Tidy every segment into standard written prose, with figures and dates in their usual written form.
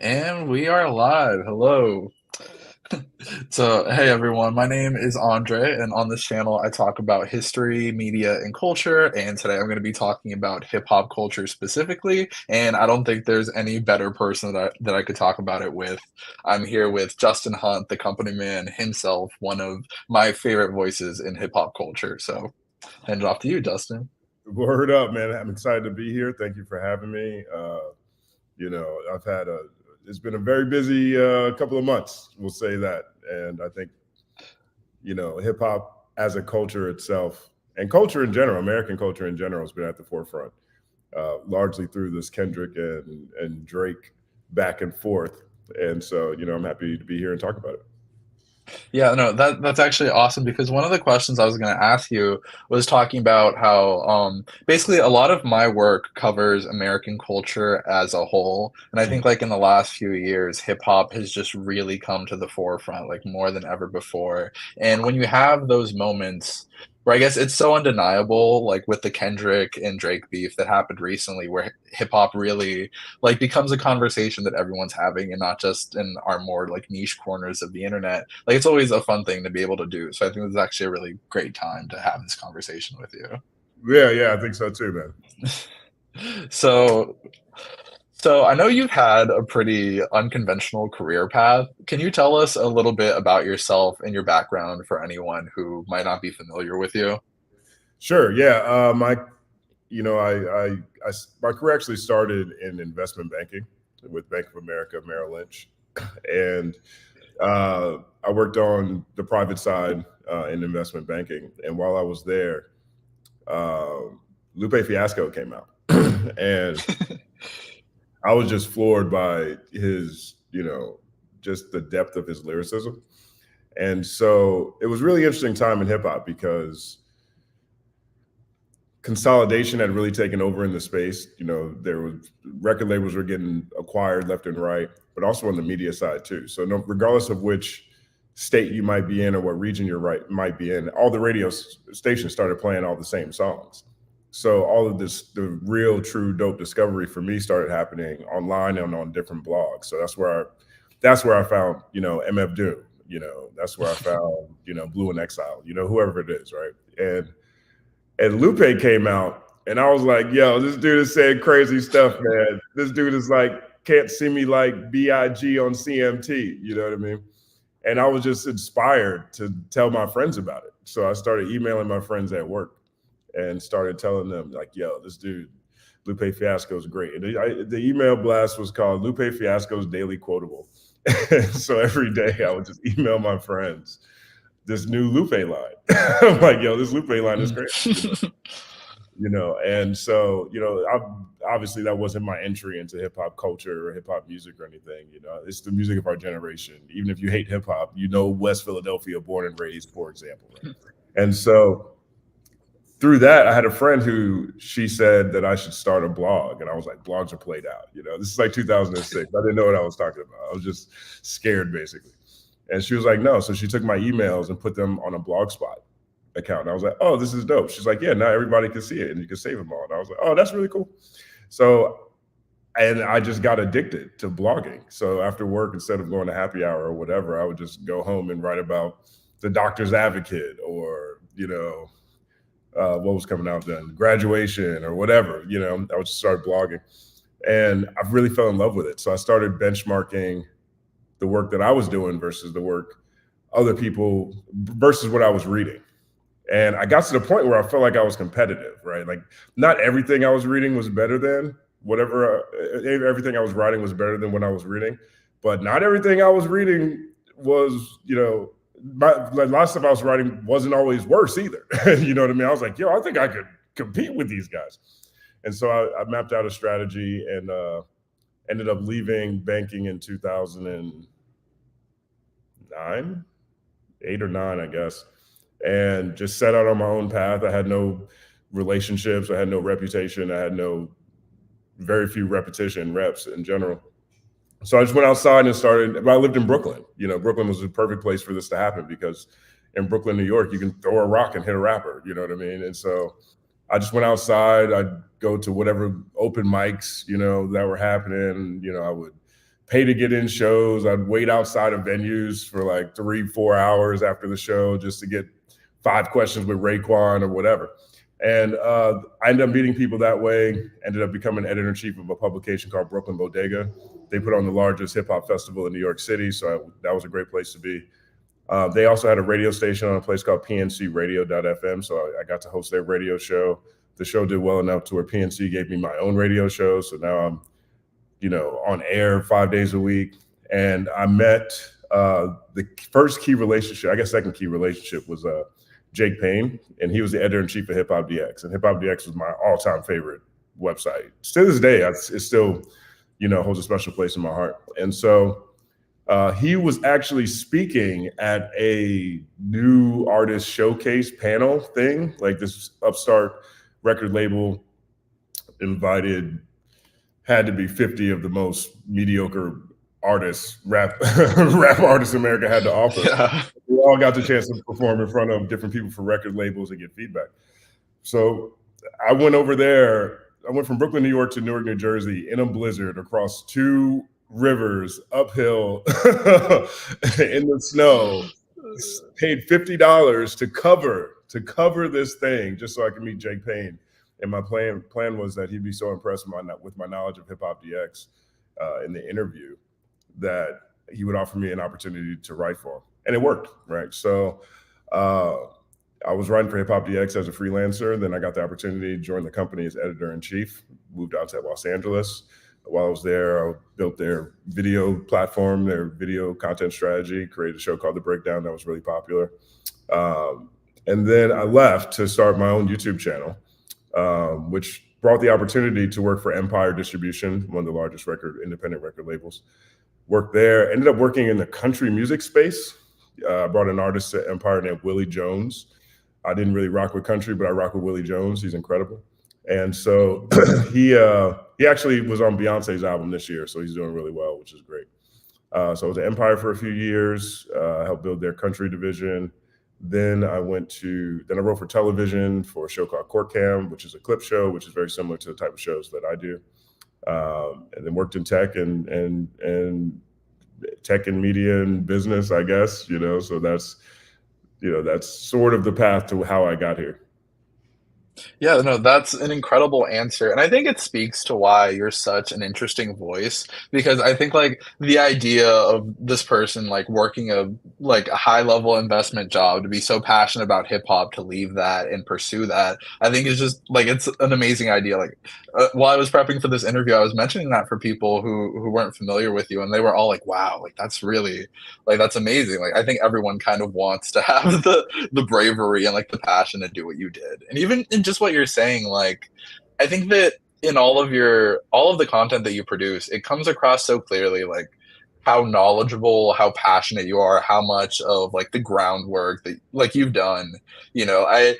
And we are live. Hello. So, hey everyone, my name is Andre, and on this channel, I talk about history, media, and culture. And today I'm going to be talking about hip hop culture specifically. And I don't think there's any better person that I could talk about it with. I'm here with Justin Hunt, the company man himself, one of my favorite voices in hip hop culture. So, hand it off to you, Justin. Word up, man. I'm excited to be here. Thank you for having me. I've had it's been a very busy couple of months, we'll say that. And I think, hip hop as a culture itself and culture in general, American culture in general, has been at the forefront, largely through this Kendrick and Drake back and forth. And so, I'm happy to be here and talk about it. Yeah, no, that's actually awesome because one of the questions I was going to ask you was talking about how basically a lot of my work covers American culture as a whole. And I think like in the last few years, hip hop has just really come to the forefront like more than ever before. And when you have those moments where I guess it's so undeniable, like with the Kendrick and Drake beef that happened recently, where hip hop really like becomes a conversation that everyone's having and not just in our more like niche corners of the internet. Like it's always a fun thing to be able to do. So I think this is actually a really great time to have this conversation with you. Yeah, I think so too, man. So so I know you've had a pretty unconventional career path. Can you tell us a little bit about yourself and your background for anyone who might not be familiar with you? Sure. Yeah. You know, my career actually started in investment banking with Bank of America, Merrill Lynch, and I worked on the private side in investment banking. And while I was there, uh, Lupe Fiasco came out, and I was just floored by his, just the depth of his lyricism. And so it was really interesting time in hip hop because consolidation had really taken over in the space. There was record labels were getting acquired left and right, but also on the media side too. So no, regardless of which state you might be in or what region you're right might be in, all the stations started playing all the same songs. So all of this, the real true dope discovery for me started happening online and on different blogs. So that's where I found, MF Doom. That's where I found, Blue and Exile, whoever it is, right? And Lupe came out, and I was like, "Yo, this dude is saying crazy stuff, man. This dude is like, can't see me like Big on CMT." You know what I mean? And I was just inspired to tell my friends about it. So I started emailing my friends at work and started telling them, like, "Yo, this dude, Lupe Fiasco is great." And the email blast was called Lupe Fiasco's Daily Quotable. So every day I would just email my friends this new Lupe line. I'm like, "Yo, this Lupe line is great." And so obviously that wasn't my entry into hip hop culture or hip hop music or anything. It's the music of our generation. Even if you hate hip hop, West Philadelphia, born and raised, for example, right? And so through that, I had a friend who she said that I should start a blog, and I was like, blogs are played out. This is like 2006. I didn't know what I was talking about. I was just scared, basically. And she was like, no. So she took my emails and put them on a Blogspot account. And I was like, oh, this is dope. She's like, yeah, now everybody can see it and you can save them all. And I was like, oh, that's really cool. So, and I just got addicted to blogging. So after work, instead of going to happy hour or whatever, I would just go home and write about the doctor's advocate or, what was coming out then, graduation or whatever, I would just start blogging. And I really fell in love with it. So I started benchmarking the work that I was doing versus the work other people versus what I was reading. And I got to the point where I felt like I was competitive, right? Like not everything I was reading was better than whatever, everything I was writing was better than what I was reading, but not everything I was reading was, like lots of stuff I was writing wasn't always worse either. You know what I mean? I was like, yo, I think I could compete with these guys. And so I mapped out a strategy and ended up leaving banking in 2009, 8 or 9, I guess, and just set out on my own path. I had no relationships, I had no reputation, I had very few repetition reps in general. So I just went outside and started. I lived in Brooklyn. Brooklyn was the perfect place for this to happen because in Brooklyn, New York, you can throw a rock and hit a rapper. You know what I mean? And so I just went outside. I'd go to whatever open mics, that were happening. I would pay to get in shows. I'd wait outside of venues for like 3-4 hours after the show just to get 5 questions with Raekwon or whatever. And I ended up meeting people that way, ended up becoming editor-in-chief of a publication called Brooklyn Bodega. They put on the largest hip hop festival in New York City, so that was a great place to be. They also had a radio station on a place called pncradio.fm, so I got to host their radio show. The show did well enough to where PNC gave me my own radio show, so now I'm, on air 5 days a week. And I met the first key relationship, I guess second key relationship, was Jake Payne, and he was the editor-in-chief of Hip Hop DX, and Hip Hop DX was my all-time favorite website. To this day, it still, holds a special place in my heart. And so he was actually speaking at a new artist showcase panel thing, like this upstart record label had to be 50 of the most mediocre artists, rap artists America had to offer. Yeah. We all got the chance to perform in front of different people for record labels and get feedback. So I went over there. I went from Brooklyn, New York to Newark, New Jersey in a blizzard across 2 rivers uphill in the snow. Paid $50 to cover this thing just so I could meet Jake Payne. And my plan was that he'd be so impressed with my knowledge of Hip Hop DX in the interview that he would offer me an opportunity to write for him. And it worked, right? So I was writing for Hip Hop DX as a freelancer. Then I got the opportunity to join the company as editor-in-chief, moved out to Los Angeles. While I was there, I built their video platform, their video content strategy, created a show called The Breakdown that was really popular. And then I left to start my own YouTube channel, which brought the opportunity to work for Empire Distribution, one of the largest independent record labels. Worked there, ended up working in the country music space. I brought an artist to Empire named Willie Jones. I didn't really rock with country, but I rock with Willie Jones. He's incredible. And so he actually was on Beyonce's album this year, so he's doing really well, which is great. So I was at Empire for a few years, helped build their country division. Then I wrote for television for a show called Court Cam, which is a clip show, which is very similar to the type of shows that I do. And then worked in tech and tech and media and business, I guess, so that's sort of the path to how I got here. Yeah, no, that's an incredible answer. And I think it speaks to why you're such an interesting voice, because I think like the idea of this person like working a high level investment job to be so passionate about hip hop to leave that and pursue that, I think is just like it's an amazing idea. Like while I was prepping for this interview, I was mentioning that for people who weren't familiar with you, and they were all like, "Wow, like that's really that's amazing." Like I think everyone kind of wants to have the bravery and like the passion to do what you did. And even in just what you're saying, like I think that in all of the content that you produce, it comes across so clearly like how knowledgeable, how passionate you are, how much of like the groundwork that like you've done. I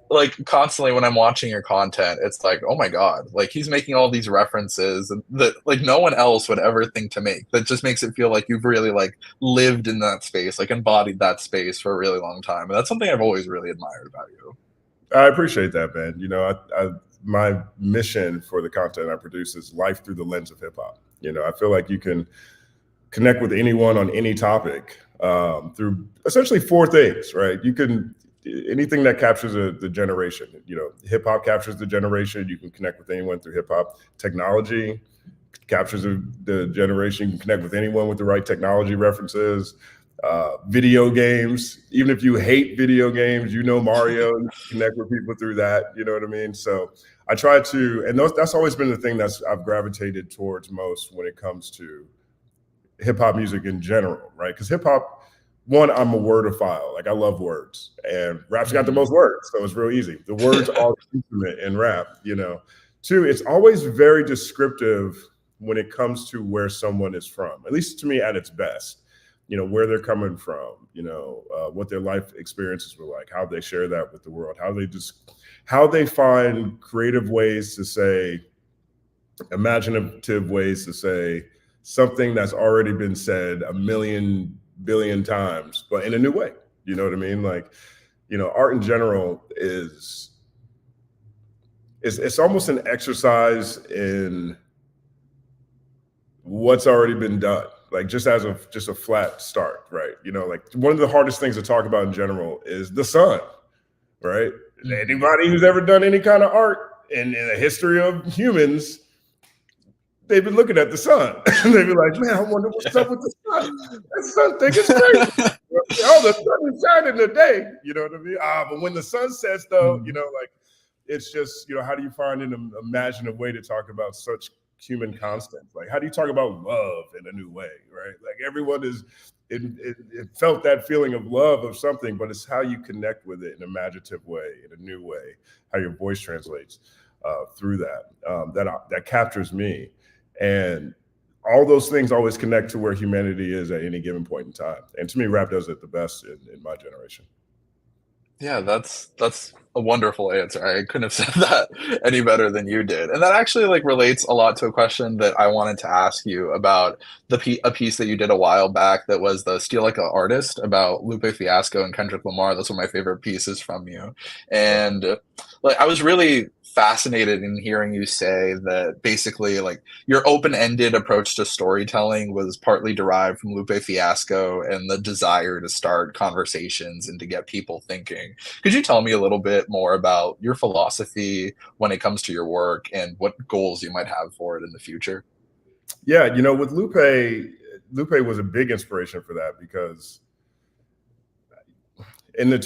like constantly when I'm watching your content, it's like, oh my God, like he's making all these references that like no one else would ever think to make. That just makes it feel like you've really like lived in that space, like embodied that space for a really long time. And that's something I've always really admired about you. I appreciate that, man. My mission for the content I produce is life through the lens of hip hop. I feel like you can connect with anyone on any topic through essentially 4 things, right? Anything that captures the generation. Hip hop captures the generation. You can connect with anyone through hip hop. Technology captures the generation. You can connect with anyone with the right technology references. Video games, even if you hate video games, Mario, you connect with people through that, you know what I mean? So I try to, and that's always been the thing I've gravitated towards most when it comes to hip hop music in general, right? Because hip hop, one, I'm a wordophile, like I love words, and rap's got the most words, so it's real easy. The words are intimate in rap, 2, it's always very descriptive when it comes to where someone is from, at least to me at its best. Where they're coming from, what their life experiences were like, how they share that with the world, how they find creative ways to say, imaginative ways to say something that's already been said a million billion times, but in a new way. You know what I mean? Like, art in general it's almost an exercise in what's already been done, like just as a flat start, right? Like one of the hardest things to talk about in general is the sun, right? Mhm. Anybody who's ever done any kind of art in the history of humans, they've been looking at the sun. They'd be like, man, I wonder what's up with the sun. That sun thing is crazy. Oh, the sun is shining today. You know what I mean? But when the sun sets, though, Mhm. like it's just, how do you find an imaginative way to talk about such human constants? Like, how do you talk about love in a new way, right? Like everyone it felt that feeling of love of something, but it's how you connect with it in an imaginative way, in a new way, how your voice translates through that captures me. And all those things always connect to where humanity is at any given point in time. And to me, rap does it the best in my generation. Yeah, that's a wonderful answer. I couldn't have said that any better than you did. And that actually like relates a lot to a question that I wanted to ask you about a piece that you did a while back that was the Steal Like a Artist about Lupe Fiasco and Kendrick Lamar. Those were my favorite pieces from you. Uh, And like I was really fascinated in hearing you say that basically like your open-ended approach to storytelling was partly derived from Lupe Fiasco and the desire to start conversations and to get people thinking. Could you tell me a little bit more about your philosophy when it comes to your work and what goals you might have for it in the future? yeah, with Lupe was a big inspiration for that because in the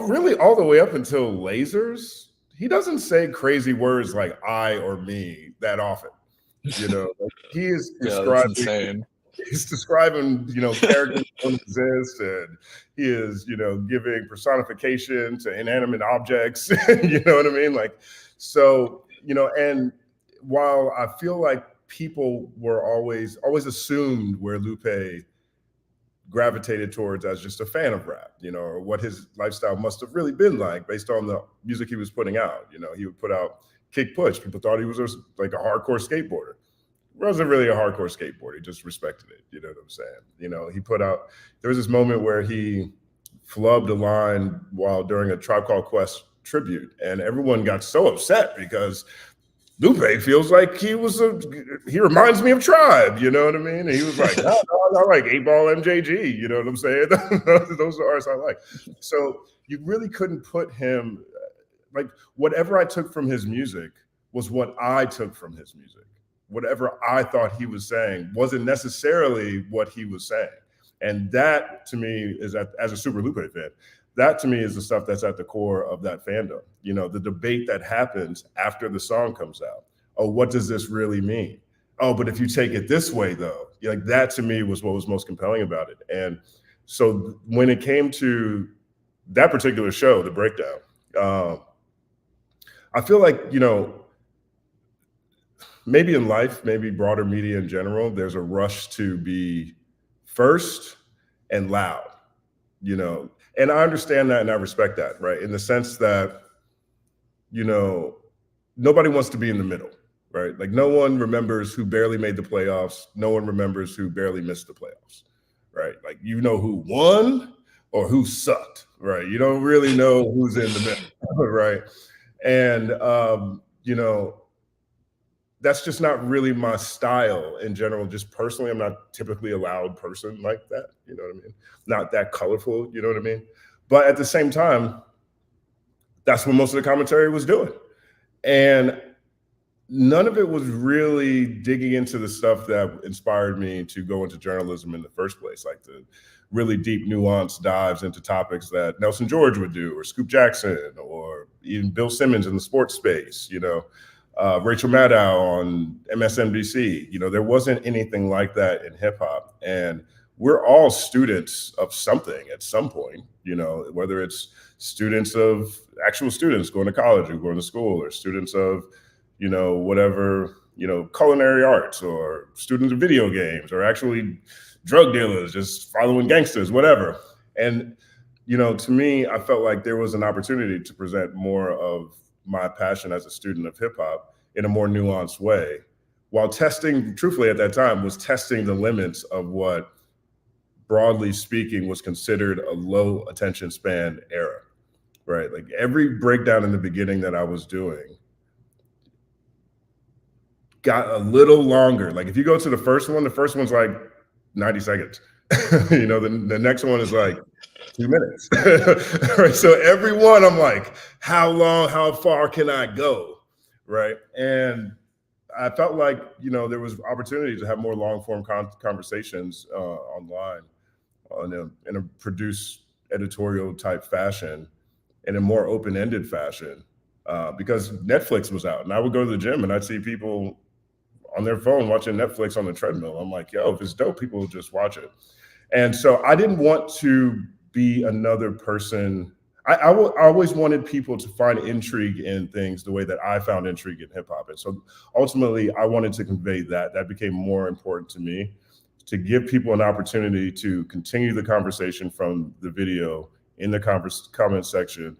really all the way up until Lasers, he doesn't say crazy words like I or me that often. Like he is Yeah, that's describing insane. he's describing characters that don't exist, and he is giving personification to inanimate objects. You know what I mean? Like, so and while I feel like people were always assumed where Lupe gravitated towards as just a fan of rap, or what his lifestyle must have really been like based on the music he was putting out. He would put out Kick Push. People thought he was like a hardcore skateboarder. Wasn't really a hardcore skateboarder. He just respected it. You know what I'm saying? He put out. There was this moment where he flubbed a line while during a Tribe Called Quest tribute, and everyone got so upset because Lupe feels like he reminds me of Tribe. You know what I mean? And he was like, no, I like 8 Ball MJG. You know what I'm saying? Those are artists I like. So you really couldn't put him like whatever I took from his music was what I took from his music. Whatever I thought he was saying wasn't necessarily what he was saying. And that to me is as a Super Lupe fan, that to me is the stuff that's at the core of that fandom. The debate that happens after the song comes out. Oh, what does this really mean? Oh, but if you take it this way, though, like that to me was what was most compelling about it. And so when it came to that particular show, the breakdown, I feel like, maybe in life, maybe broader media in general, there's a rush to be first and loud, and I understand that and I respect that, right? In the sense that, you know, nobody wants to be in the middle, right? Like no one remembers who barely made the playoffs. No one remembers who barely missed the playoffs, right? Like who won or who sucked, right? You don't really know who's in the middle, right? And that's just not really my style in general. Just personally, I'm not typically a loud person like that. You know what I mean? Not that colorful. You know what I mean? But at the same time, that's what most of the commentary was doing. And none of it was really digging into the stuff that inspired me to go into journalism in the first place, like the really deep, nuanced dives into topics that Nelson George would do, or Scoop Jackson, or even Bill Simmons in the sports space, Rachel Maddow on MSNBC. There wasn't anything like that in hip hop. And we're all students of something at some point, whether it's actual students going to college or going to school, or students of, whatever, culinary arts, or students of video games, or actually drug dealers just following gangsters, whatever. And, to me, I felt like there was an opportunity to present more of my passion as a student of hip hop in a more nuanced way, while truthfully at that time, was testing the limits of what, broadly speaking, was considered a low attention span era, right? Like every breakdown in the beginning that I was doing got a little longer. Like if you go to the first one's like 90 seconds. The next one is like 2 minutes. Right. So every one I'm like, how long, how far can I go? Right. And I felt like, there was opportunity to have more long form conversations online in a produced editorial type fashion, in a more open ended fashion, because Netflix was out, and I would go to the gym and I'd see people on their phone watching Netflix on the treadmill. I'm like, yo, if it's dope, people will just watch it. And so I didn't want to be another person. I always wanted people to find intrigue in things the way that I found intrigue in hip hop. And so ultimately, I wanted to convey that. That became more important to me, to give people an opportunity to continue the conversation from the video in the comment section,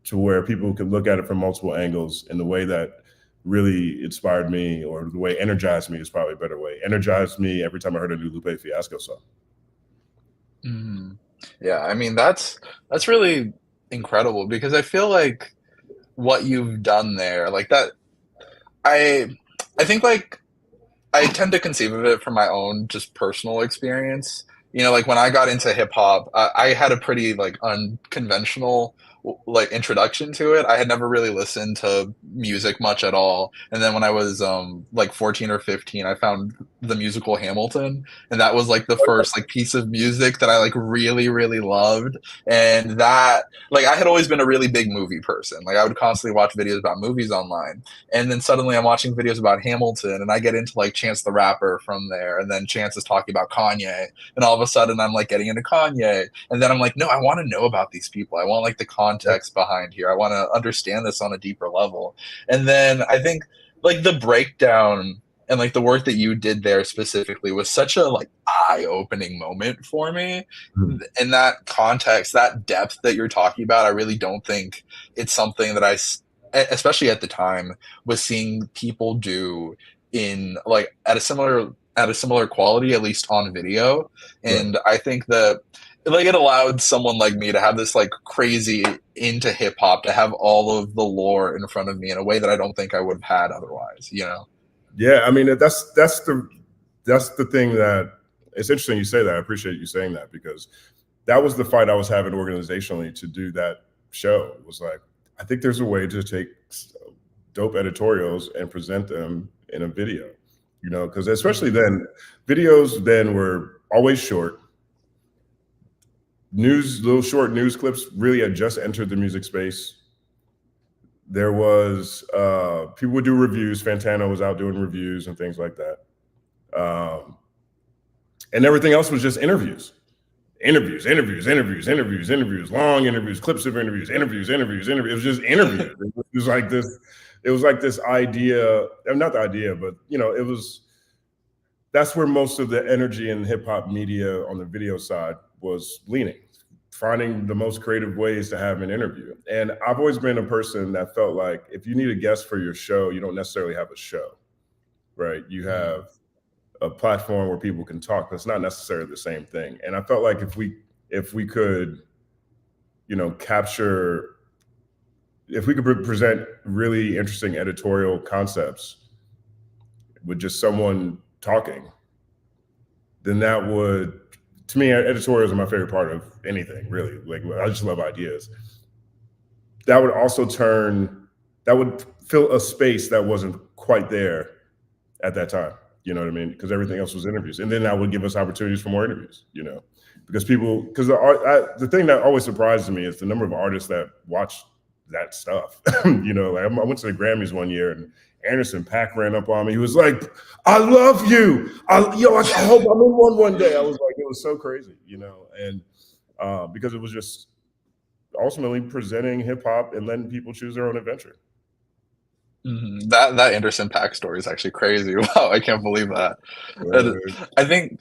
to where people can look at it from multiple angles in the way that really inspired me, or the way energized me is probably a better way. Energized me every time I heard a new Lupe Fiasco song. Mhm. Yeah, I mean, that's really incredible because I feel like what you've done there, like that I I think like I tend to conceive of it from my own just personal experience. Like when I got into hip hop, I had a pretty like unconventional like introduction to it. I had never really listened to music much at all. And then when I was like 14 or 15, I found the musical Hamilton, and that was like the first like piece of music that I like really really loved. And that like I had always been a really big movie person. Like I would constantly watch videos about movies online, and then suddenly I'm watching videos about Hamilton, and I get into like Chance the Rapper from there, and then Chance is talking about Kanye, and all of a sudden I'm like getting into Kanye, and then I'm like, no, I want to know about these people. I want like the context behind here. I want to understand this on a deeper level. And then I think like the breakdown and like the work that you did there specifically was such a like eye-opening moment for me. In that context, that depth that you're talking about, I really don't think it's something that especially at the time, was seeing people do in like at a similar quality, at least on video. Right. And I think that like it allowed someone like me to have this like crazy into hip hop, to have all of the lore in front of me in a way that I don't think I would have had otherwise. Yeah, I mean that's the thing that it's interesting you say that. I appreciate you saying that, because that was the fight I was having organizationally to do that show. It was like, I think there's a way to take dope editorials and present them in a video, because especially then, videos then were always short. Little short news clips really had just entered the music space. There was people would do reviews. Fantano was out doing reviews and things like that. And everything else was just interviews. Interviews, long interviews, clips of interviews, interviews. It was just interviews. It was like this idea, not the idea, but that's where most of the energy in hip hop media on the video side was leaning, finding the most creative ways to have an interview. And I've always been a person that felt like if you need a guest for your show, you don't necessarily have a show, right? You have a platform where people can talk. That's not necessarily the same thing. And I felt like if we could, if we could present really interesting editorial concepts with just someone talking, then that would, to me, editorials are my favorite part of anything, really. Like, I just love ideas. That would fill a space that wasn't quite there at that time. You know what I mean? Because everything else was interviews. And then that would give us opportunities for more interviews, because the thing that always surprises me is the number of artists that watch that stuff. Like I went to the Grammys one year, and Anderson .Paak ran up on me. He was like, I love you. I hope I'm in one day. I was like, it was so crazy, and because it was just ultimately presenting hip hop and letting people choose their own adventure. Mm-hmm. That Anderson .Paak story is actually crazy. Wow, I can't believe that. I think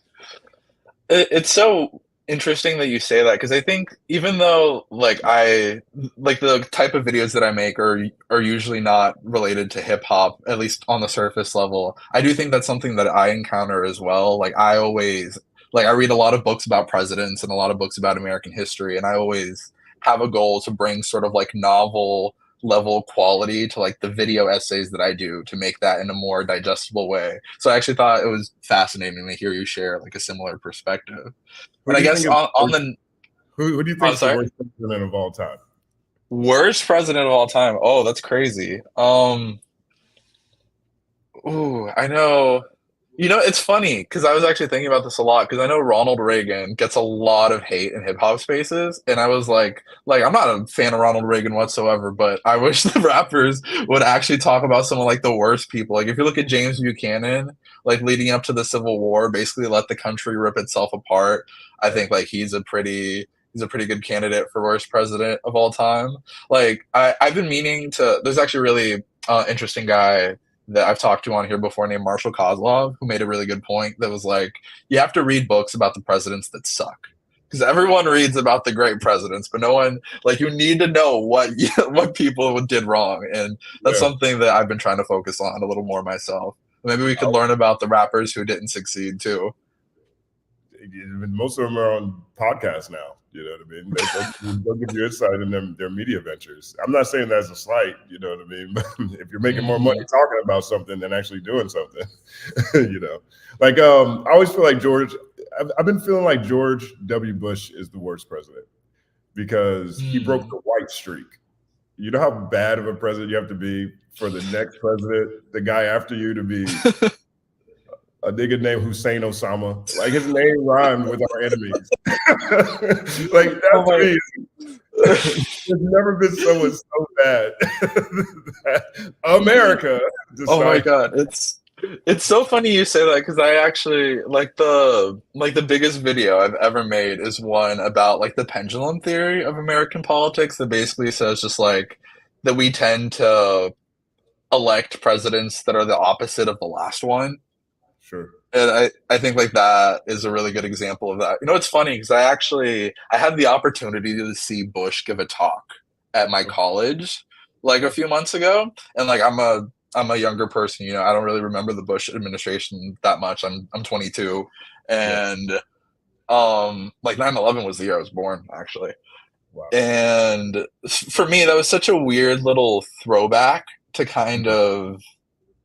it's so interesting that you say that, because I think even though like I like the type of videos that I make are usually not related to hip hop, at least on the surface level, I do think that's something that I encounter as well. Like I read a lot of books about presidents and a lot of books about American history, and I always have a goal to bring sort of like novel level quality to like the video essays that I do to make that in a more digestible way. So I actually thought it was fascinating to hear you share like a similar perspective. Who And I do you guess think is on the who do you think I'm is the sorry, worst president of all time? worst president of all time. Oh, that's crazy. Ooh, I know. You know, it's funny because I was actually thinking about this a lot because I know Ronald Reagan gets a lot of hate in hip hop spaces, and I was like I'm not a fan of Ronald Reagan whatsoever, but I wish the rappers would actually talk about some of like the worst people. Like if you look at James Buchanan, like leading up to the Civil War, basically let the country rip itself apart. I think like he's a pretty good candidate for worst president of all time. Like I've been meaning to. There's actually a really interesting guy that I've talked to on here before named Marshall Kozlov, who made a really good point that was like, you have to read books about the presidents that suck. Because everyone reads about the great presidents, but no one like you need to know what what people did wrong, and that's Yeah. something that I've been trying to focus on a little more myself. Maybe we could learn about the rappers who didn't succeed too. Most of them are on podcasts now. You know what I mean? They'll give you insight in their media ventures. I'm not saying that's a slight. You know what I mean? But if you're making more money Mm-hmm. talking about something than actually doing something, you know, like I always feel like George. I've been feeling like George W. Bush is the worst president because he broke Mm. the white streak. You know how bad of a president you have to be for the next president, the guy after you, to be a nigga named Hussein Osama. Like his name rhymed with our enemies. Like that Oh to my! me, there's never been someone so bad that America Oh my decided. God, it's so funny you say that because I actually like the biggest video I've ever made is one about like the pendulum theory of American politics that basically says just like that we tend to elect presidents that are the opposite of the last one. Sure. And I think like that is a really good example of that. You know, it's funny because I had the opportunity to see Bush give a talk at my college like a Yeah. few months ago, and like I'm a younger person. You know, I don't really remember the Bush administration that much. I'm 22, Yeah. and like 9/11 was the year I was born actually, Wow. and for me that was such a weird little throwback to kind Mhm. of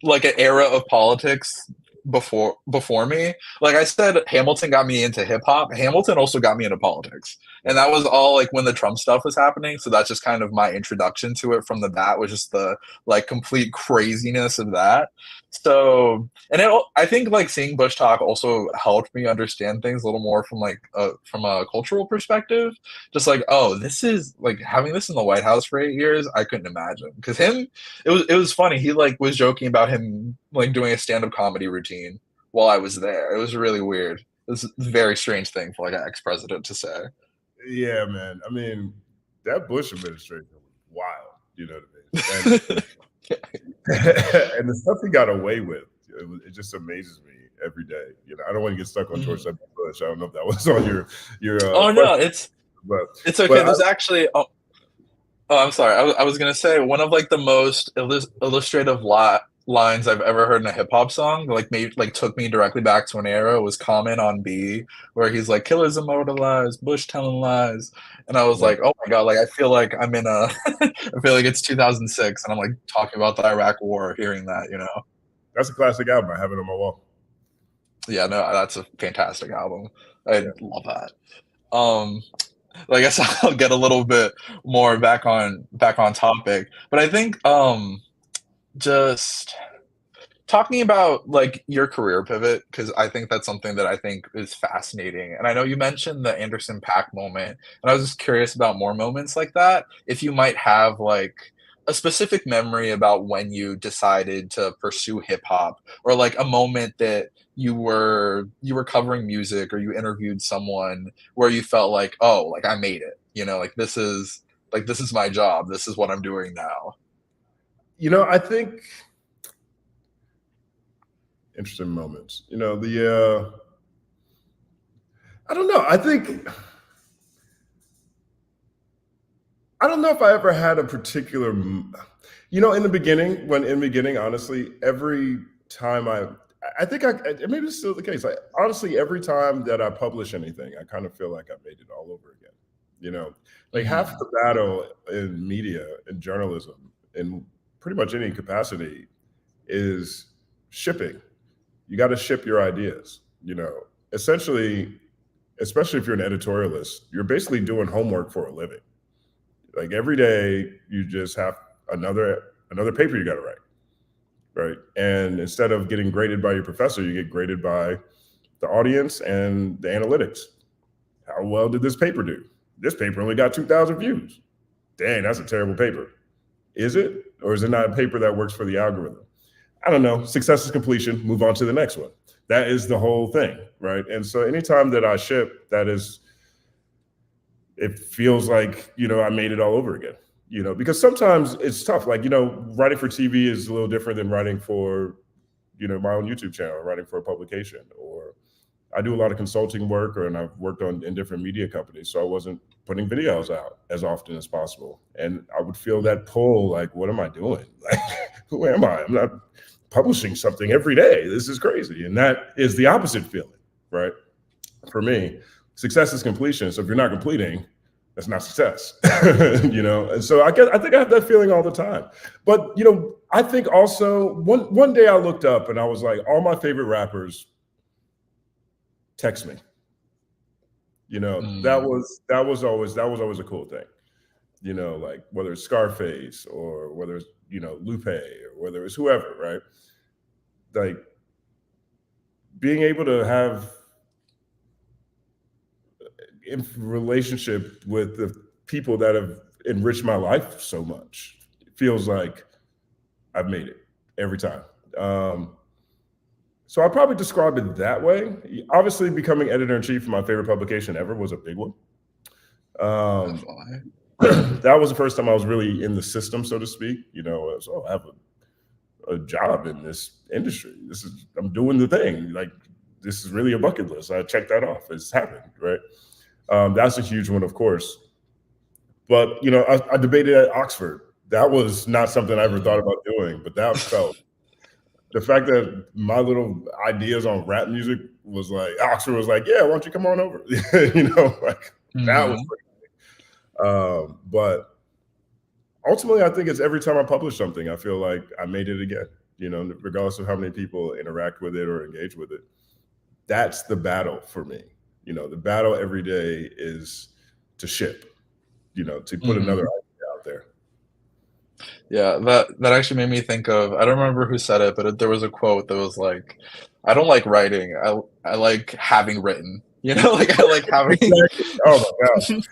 like an era of politics before me. Like I said, Hamilton got me into hip hop. Hamilton also got me into politics, Yeah. and that was all like when the Trump stuff was happening. So that's just kind of my introduction to it from the bat was just the like complete craziness of that. So, and I think like seeing Bush talk also helped me understand things a little more from a cultural perspective. Just like, oh, this is like having this in the White House for 8 years. I couldn't imagine because him it was funny. He like was joking about him like doing a stand up comedy routine while I was there. It was really weird. It was a very strange thing for like an ex president to say. Yeah, man. I mean, that Bush administration was wild. You know what I mean? And and the stuff he got away with, it just amazes me every day. You know, I don't want to get stuck on George Mhm. W. Bush. I don't know if that was on your Oh no, question, but it's okay. but I, There's actually oh, I'm sorry. I was gonna say one of like the most illustrative lines I've ever heard in a hip hop song. Like made like took me directly back to an era. Was Common on B, where he's like "Killers immortalized, Bush telling lies," and I was yeah, like, oh my god! Like I feel like I'm in a, I feel like it's 2006, and I'm like talking about the Iraq War, hearing that, you know. that's a classic album. I have it on my wall. Yeah, no, that's a fantastic album. I Yeah, love that. Um, I guess I'll get a little bit more back on topic, but I think just talking about like your career pivot because I think that's something that I think is fascinating. And I know you mentioned the Anderson Paak moment, and I was just curious about more moments like that. If you might have like a specific memory about when you decided to pursue hip hop, or like a moment that you were covering music or you interviewed someone where you felt like, oh, like I made it. You know, like this is my job. This is what I'm doing now. you know, I think interesting moments. You know, I don't know. I don't know if I ever had a particular, you know, in the beginning, honestly, every time I think maybe it's still the case. Honestly, every time that I publish anything, I kind of feel like I made it all over again. You know, like half Mhm. the battle in media and journalism in pretty much any capacity is shipping. You got to ship your ideas, you know, essentially, especially if you're an editorialist, you're basically doing homework for a living. Like every day you just have another paper you got to write, right? And instead of getting graded by your professor, you get graded by the audience and the analytics. How well did this paper do? This paper only got 2,000 views. Dang, that's a terrible paper. Is it? Or is it not a paper that works for the algorithm? I don't know. Success is completion. Move on to the next one. That is the whole thing, right? And so anytime that I ship, that is, it feels like, you know, I made it all over again, you know, because sometimes it's tough. Like, you know, writing for TV is a little different than writing for, you know, my own YouTube channel, writing for a publication, or I do a lot of consulting work, and I've worked on in different media companies. So I wasn't putting videos out as often as possible. And I would feel that pull, like, what am I doing? Like, who am I? I'm not publishing something every day. This is crazy. And that is the opposite feeling, right? For me, success is completion. So if you're not completing, that's not success. You know, and so I think I have that feeling all the time. But you know, I think also one day I looked up and I was like, all my favorite rappers text me. You know, Mm. that was always a cool thing. You know, like whether it's Scarface or whether it's, you know, Lupe or whether it's whoever, right? Like being able to have relationship with the people that have enriched my life so much. It feels like I've made it every time. So I probably describe it that way. Obviously, becoming editor in chief of my favorite publication ever was a big one. Um, Definitely. that was the first time I was really in the system, so to speak. You know, so I have a job in this industry. This is I'm doing the thing. Like this is really a bucket list. I checked that off. It's happened, right? That's a huge one, of course. But you know, I debated at Oxford. That was not something I ever thought Mm. about doing, but that felt the fact that my little ideas on rap music was like Oxford was like, yeah, why don't you come on over? You know, like that was Mhm. but ultimately I think it's every time I publish something, I feel like I made it again, you know, regardless of how many people interact with it or engage with it. That's the battle for me. You know, the battle every day is to ship, you know, to put another Mhm. idea out there. Yeah, that actually made me think of, I don't remember who said it, but there was a quote that was like, "I don't like writing, I like having written." You know, like, I like having. Exactly. Oh my God.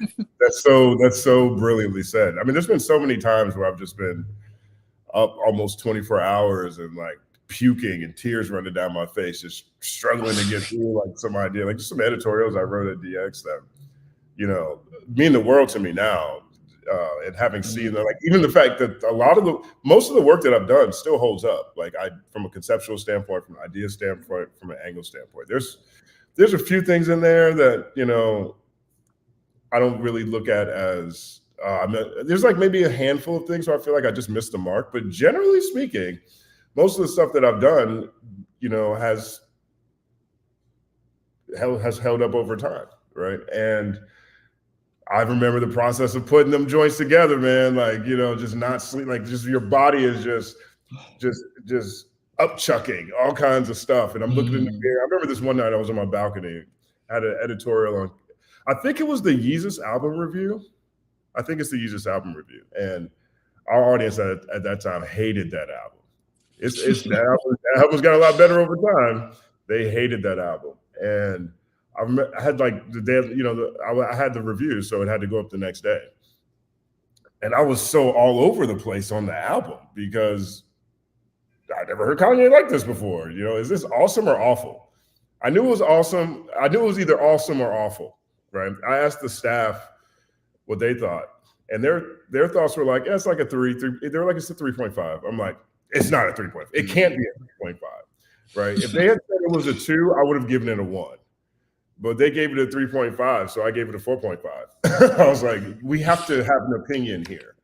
That's so brilliantly said. I mean, there's been so many times where I've just been up almost 24 hours and like puking and tears running down my face, just struggling to get through like some idea, like just some editorials I wrote at DX that, you know, mean the world to me now. And having seen Mm. that, like even the fact that most of the work that I've done still holds up. Like from a conceptual standpoint, from an idea standpoint, from an angle standpoint, there's a few things in there that, you know, I don't really look at as there's like maybe a handful of things where I feel like I just missed the mark. But generally speaking, most of the stuff that I've done, you know, has held up over time, right? And I remember the process of putting them joints together, man. Like, you know, just not sleep, like just your body is just upchucking all kinds of stuff. And I'm looking in the Mm. mirror. I remember this one night I was on my balcony, had an editorial on, I think it was the Yeezus album review. I think it's the Yeezus album review. And our audience at that time hated that album. It's that album's got a lot better over time. They hated that album. And I had like the day, you know, I had the review, so it had to go up the next day. And I was so all over the place on the album because I never heard Kanye like this before. You know, is this awesome or awful? I knew it was awesome. I knew it was either awesome or awful, right? I asked the staff what they thought, and their thoughts were like, yeah, it's like a three. They were like, it's a 3.5. I'm like, it's not a 3.5. It can't be a 3.5, right? If they had said it was a 2, I would have given it a 1. But they gave it a 3.5, so I gave it a 4.5. I was like, we have to have an opinion here,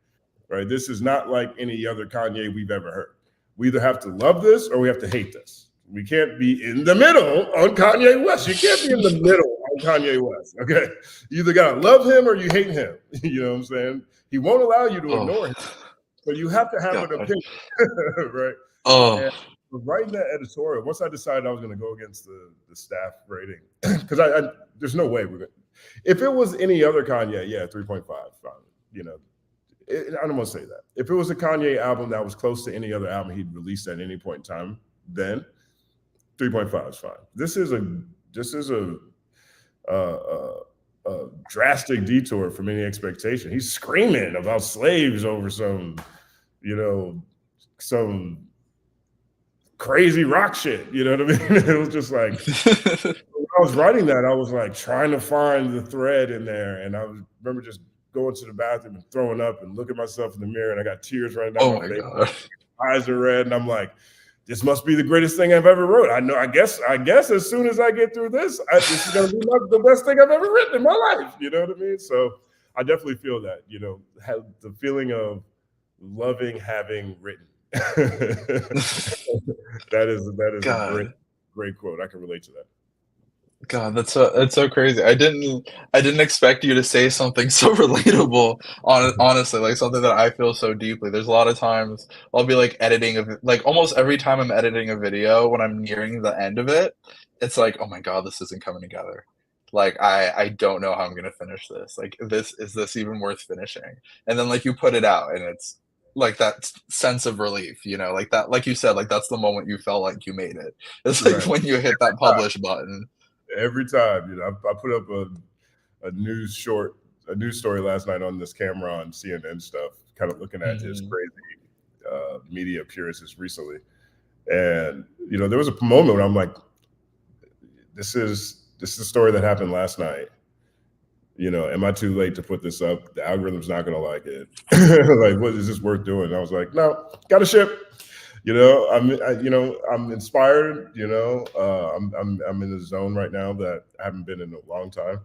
right? This is not like any other Kanye we've ever heard. We either have to love this or we have to hate this. We can't be in the middle on Kanye West. You can't be in the middle Kanye West. Okay, you either gotta love him or you hate him. You know what I'm saying? He won't allow you to Oh ignore him, but you have to have an God. opinion, right? Oh. And writing that editorial, once I decided I was going to go against the staff rating, because I there's no way we're going. If it was any other Kanye, yeah, 3.5, fine. You know, I don't want to say that. If it was a Kanye album that was close to any other album he'd released at any point in time, then 3.5 is fine. This is a drastic detour from any expectation. He's screaming about slaves over some, you know, some crazy rock shit. You know what I mean? It was just like when I was writing that, I was like trying to find the thread in there, and remember just going to the bathroom and throwing up and looking at myself in the mirror, and I got tears running down Oh my my face. God. Eyes are red, and I'm like, this must be the greatest thing I've ever wrote. I know. I guess as soon as I get through this, this is going to be the best thing I've ever written in my life. You know what I mean? So I definitely feel that. You know, have the feeling of loving having written. that is a God. great quote. I can relate to that. God, that's so crazy. I didn't expect you to say something so relatable. Honestly, like something that I feel so deeply. There's a lot of times I'll be like editing like almost every time I'm editing a video when I'm nearing the end of it, it's like, oh my God, this isn't coming together. Like I don't know how I'm gonna finish this. Like this even worth finishing? And then like you put it out and it's like that sense of relief, like that, like you said, like that's the moment you felt like you made it. It's like Right. when you hit that publish button. Every time, I put up a news short, a news story last night on this camera on CNN stuff, kind of looking at his Mhm. crazy media appearances recently. And there was a moment when I'm like, this is the story that happened last night. Am I too late to put this up? The algorithm's not going to like it. Like, what is this worth doing? And I was like, no, got to ship. I'm inspired. I'm in a zone right now that I haven't been in a long time.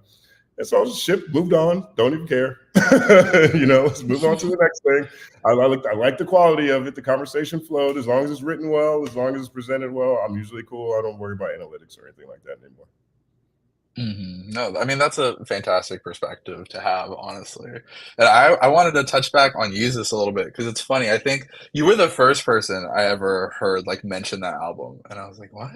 And so I was shipped, moved on, don't even care. Let's move on to the next thing. I like the quality of it. The conversation flowed. As long as it's written well, as long as it's presented well, I'm usually cool. I don't worry about analytics or anything like that anymore. No, I mean, that's a fantastic perspective to have, honestly. And I wanted to touch back on Yeezus a little bit because it's funny. I think you were the first person I ever heard like mention that album, and I was like, "What?"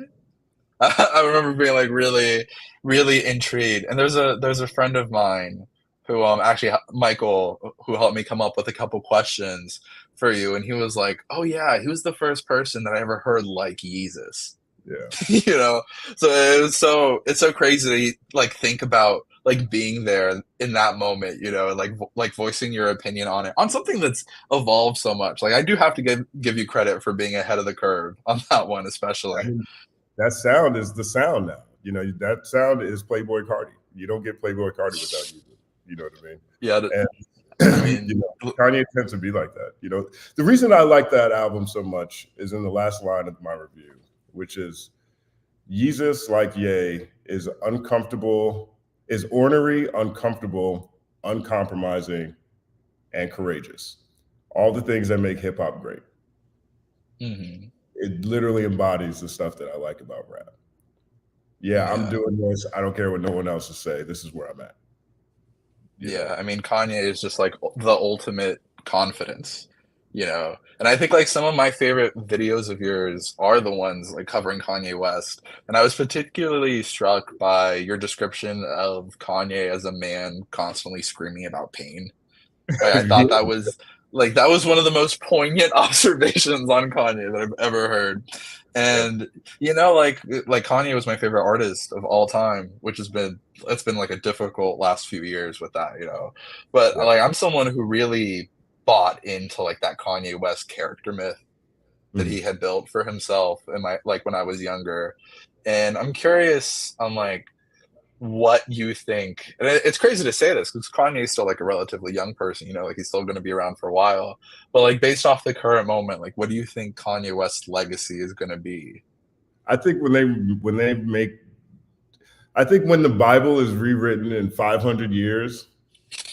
I remember being like really, really intrigued. And there's a friend of mine who actually Michael, who helped me come up with a couple questions for you, and he was like, "Oh yeah, he was the first person that I ever heard like Yeezus." Yeah. you know so it's so crazy to like think about like being there in that moment, and like voicing your opinion on it, on something that's evolved so much. Like I do have to give you credit for being ahead of the curve on that one, I especially. mean, that sound is the sound now. That sound is Playboy Cardi. You don't get Playboy Cardi without you. You know what I mean? Yeah, I And mean, Kanye tends to be like that. The reason I like that album so much is in the last line of my review, which is Yeezus, like Ye, is uncomfortable, is ornery, uncomfortable, uncompromising, and courageous. All the things that make hip hop great. mhm. It literally embodies the stuff that I like about rap. Yeah, I'm Yeah. doing this. I don't care what no one else is say. This is where I'm at. Yeah, I mean, Kanye is just like the ultimate confidence, And I think like some of my favorite videos of yours are the ones like covering Kanye West. And I was particularly struck by your description of Kanye as a man constantly screaming about pain. Like, I thought that was one of the most poignant observations on Kanye that I've ever heard. Yeah. And like Kanye was my favorite artist of all time, which it's been like a difficult last few years with that. But Yeah. like I'm someone who really bought into like that Kanye West character myth that Mhm. he had built for himself in my like when I was younger. And I'm curious on like what you think. And it's crazy to say this because Kanye is still like a relatively young person, like he's still going to be around for a while. But like based off the current moment, like what do you think Kanye West's legacy is going to be? I think when the Bible is rewritten in 500 years,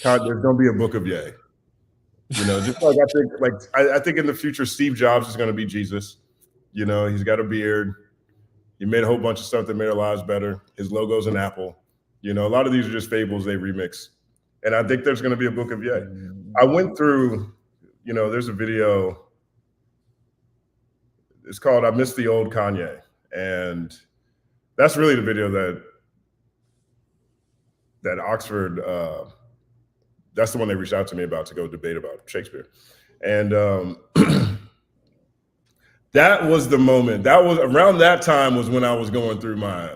there's going to be a book of Ye. Just like I think in the future, Steve Jobs is going to be Jesus. He's got a beard. He made a whole bunch of stuff that made our lives better. His logo's an apple. You know, a lot of these are just fables they remix. And I think there's going to be a book of Ye. Mm. I went through, you know, there's a video. It's called "I Miss the Old Kanye," and that's really the video that Oxford. That's the one they reached out to me about to go debate about Shakespeare, and that was the moment. That was around that time was when I was going through my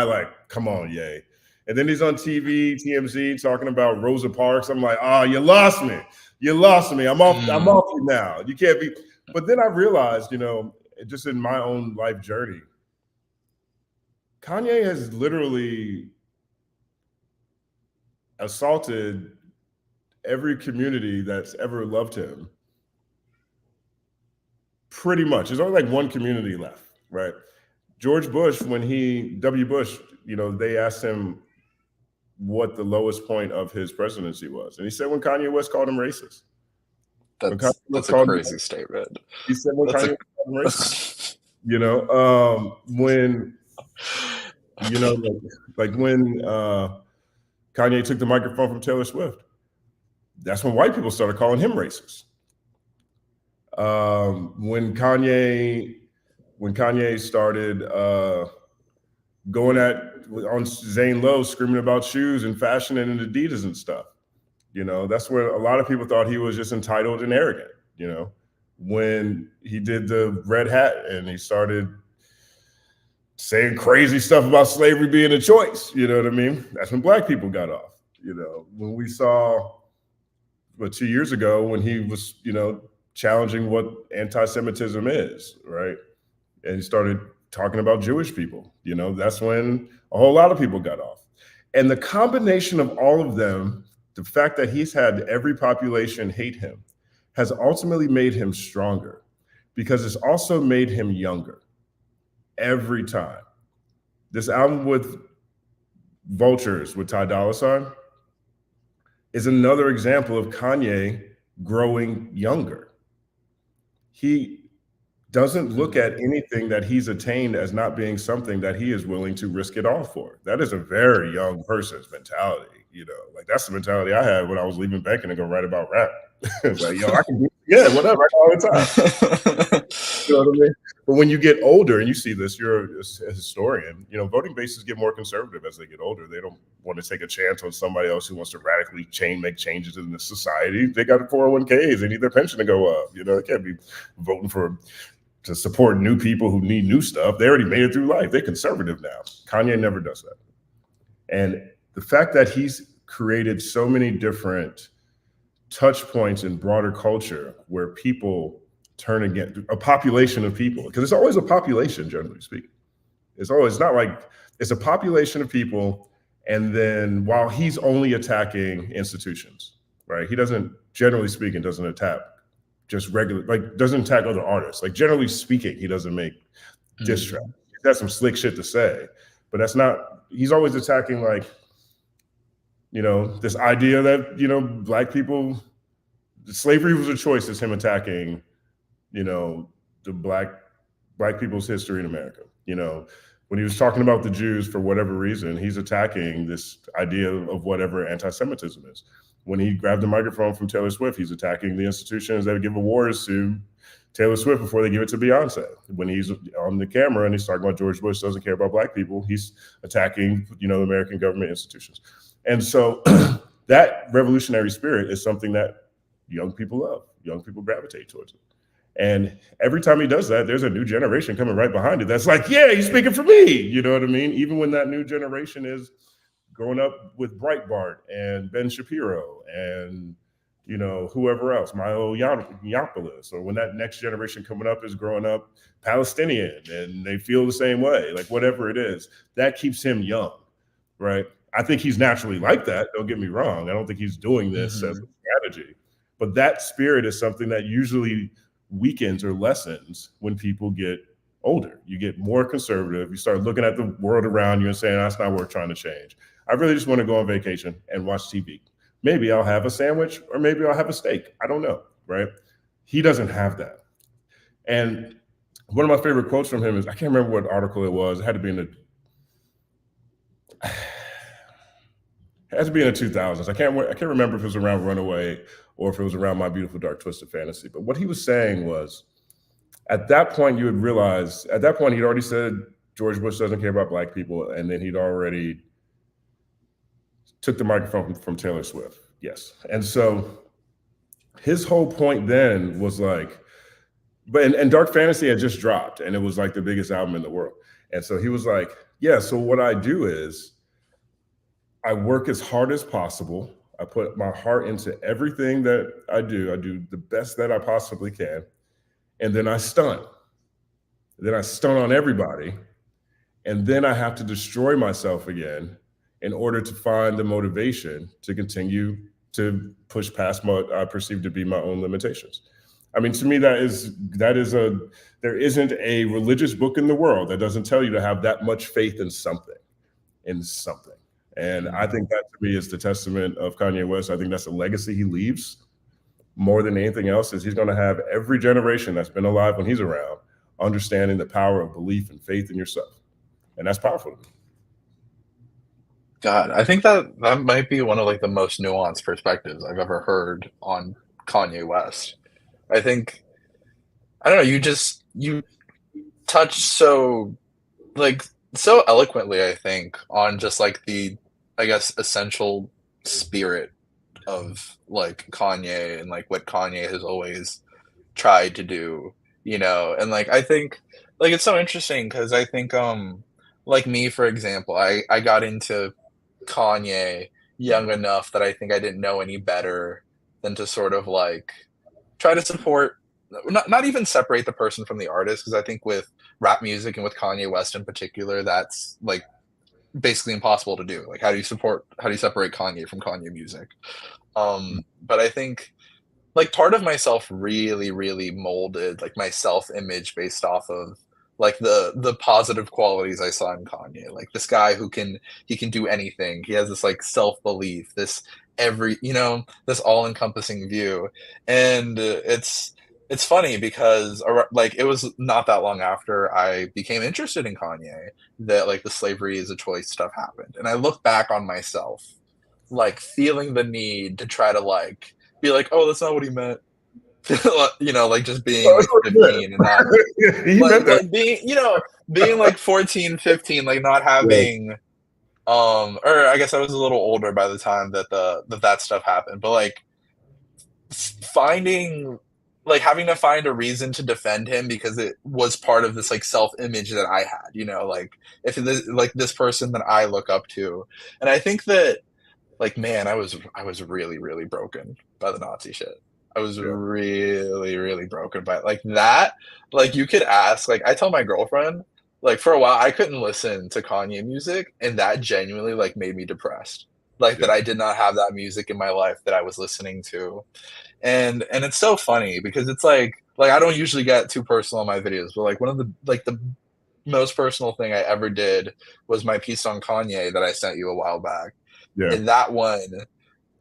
like, come on, Ye. And then he's on TV, TMZ, talking about Rosa Parks. I'm like, oh, you lost me. You lost me. I'm off you now. You can't be. But then I realized, you know, just in my own life journey, Kanye has literally assaulted every community that's ever loved him. Pretty much. There's only like one community left, right? George Bush, W. Bush, you know, they asked him what the lowest point of his presidency was. And he said when Kanye West called him racist. That's a crazy statement. He said when Kanye West called him racist. You know, when, you know, like when Kanye took the microphone from Taylor Swift, that's when white people started calling him racist. When Kanye started going on Zane Lowe, screaming about shoes and fashion and Adidas and stuff, you know, that's where a lot of people thought he was just entitled and arrogant. You know, when he did the red hat and he started saying crazy stuff about slavery being a choice, you know what I mean? That's when black people got off. You know, when we saw, 2 years ago when he was, you know, challenging what anti-Semitism is, right? And he started talking about Jewish people, you know, that's when a whole lot of people got off. And the combination of all of them, the fact that he's had every population hate him, has ultimately made him stronger, because it's also made him younger every time. This album with Vultures with Ty Dolla $ign is another example of Kanye growing younger. He doesn't look at anything that he's attained as not being something that he is willing to risk it all for. That is a very young person's mentality. You know, like that's the mentality I had when I was leaving banking to go write about rap. Like, yo, I can do, yeah, whatever, I all the time. You know what I mean? But when you get older, and you see this, you're a historian, you know, voting bases get more conservative as they get older. They don't want to take a chance on somebody else who wants to radically make changes in the society. They got 401ks, they need their pension to go up. You know, they can't be voting to support new people who need new stuff. They already made it through life. They're conservative now. Kanye never does that. And the fact that he's created so many different touch points in broader culture where people turn against a population of people, because it's always a population, generally speaking. It's not like it's a population of people. And then while he's only attacking institutions, right? He doesn't, generally speaking, doesn't attack just regular, like doesn't attack other artists. Like generally speaking, he doesn't make diss tracks. He's got some slick shit to say, but that's not, he's always attacking like, you know, this idea that, you know, black people, slavery was a choice, is him attacking, you know, the black people's history in America. You know, when he was talking about the Jews, for whatever reason, he's attacking this idea of whatever anti-Semitism is. When he grabbed the microphone from Taylor Swift, he's attacking the institutions that give awards to Taylor Swift before they give it to Beyonce. When he's on the camera and he's talking about George Bush doesn't care about black people, he's attacking, you know, the American government institutions. And so that revolutionary spirit is something that young people love. Young people gravitate towards it. And every time he does that, there's a new generation coming right behind it that's like, yeah, he's speaking for me. You know what I mean? Even when that new generation is growing up with Breitbart and Ben Shapiro and, you know, whoever else, Milo Yiannopoulos, or when that next generation coming up is growing up Palestinian and they feel the same way, like whatever it is, that keeps him young, right? I think he's naturally like that. Don't get me wrong. I don't think he's doing this as a strategy. But that spirit is something that usually weakens or lessens when people get older. You get more conservative. You start looking at the world around you and saying, that's not worth trying to change. I really just want to go on vacation and watch TV. Maybe I'll have a sandwich or maybe I'll have a steak. I don't know, right? He doesn't have that. And one of my favorite quotes from him is, I can't remember what article it was. It had to be in the, It had to be in the 2000s. I can't remember if it was around Runaway or if it was around My Beautiful Dark Twisted Fantasy. But what he was saying was, at that point, you would realize, at that point, he'd already said George Bush doesn't care about black people. And then he'd already took the microphone from Taylor Swift. Yes. And so his whole point then was like, and Dark Fantasy had just dropped and it was like the biggest album in the world. And so he was like, yeah, so what I do is I work as hard as possible. I put my heart into everything that I do. I do the best that I possibly can. And then I stunt. Then I stunt on everybody. And then I have to destroy myself again in order to find the motivation to continue to push past what I perceive to be my own limitations. I mean, to me, there isn't a religious book in the world that doesn't tell you to have that much faith in something. And I think that to me is the testament of Kanye West. I think that's a legacy he leaves more than anything else, is he's going to have every generation that's been alive when he's around understanding the power of belief and faith in yourself. And that's powerful to me. God, I think that that might be one of like the most nuanced perspectives I've ever heard on Kanye West. I think I don't know, you touch so like so eloquently, I think, on just like the I guess essential spirit of like Kanye and like what Kanye has always tried to do, you know? And like I think like it's so interesting because I think like me for example, I got into Kanye young enough that I think I didn't know any better than to sort of like try to support not even separate the person from the artist because I think with rap music and with Kanye West in particular that's like basically impossible to do. Like how do you separate Kanye from Kanye music? But I think like part of myself really molded like my self-image based off of like the positive qualities I saw in Kanye. Like this guy who can he can do anything. He has this like self-belief, this every you know, this all-encompassing view. And it's funny because like it was not that long after I became interested in Kanye that like the slavery is a choice stuff happened. And I look back on myself like feeling the need to try to like be like, oh, that's not what he meant. You know, like just being Oh, that's like what he 15 and not meant. He meant that. like being, you know, being like 14, 15, like not Yeah. having or I guess I was a little older by the time that that stuff happened, but like finding like having to find a reason to defend him because it was part of this like self-image that I had, you know, like if this like this person that I look up to. And I think that like man, I was really broken by the Nazi shit. I was Yeah. really broken by it. Like that. Like you could ask. Like I tell my girlfriend. Like for a while, I couldn't listen to Kanye music, and that genuinely like made me depressed. Like that Yeah. I did not have that music in my life that I was listening to, and it's so funny because it's like I don't usually get too personal in my videos, but like one of the most personal thing I ever did was my piece on Kanye that I sent you a while back, Yeah. and that one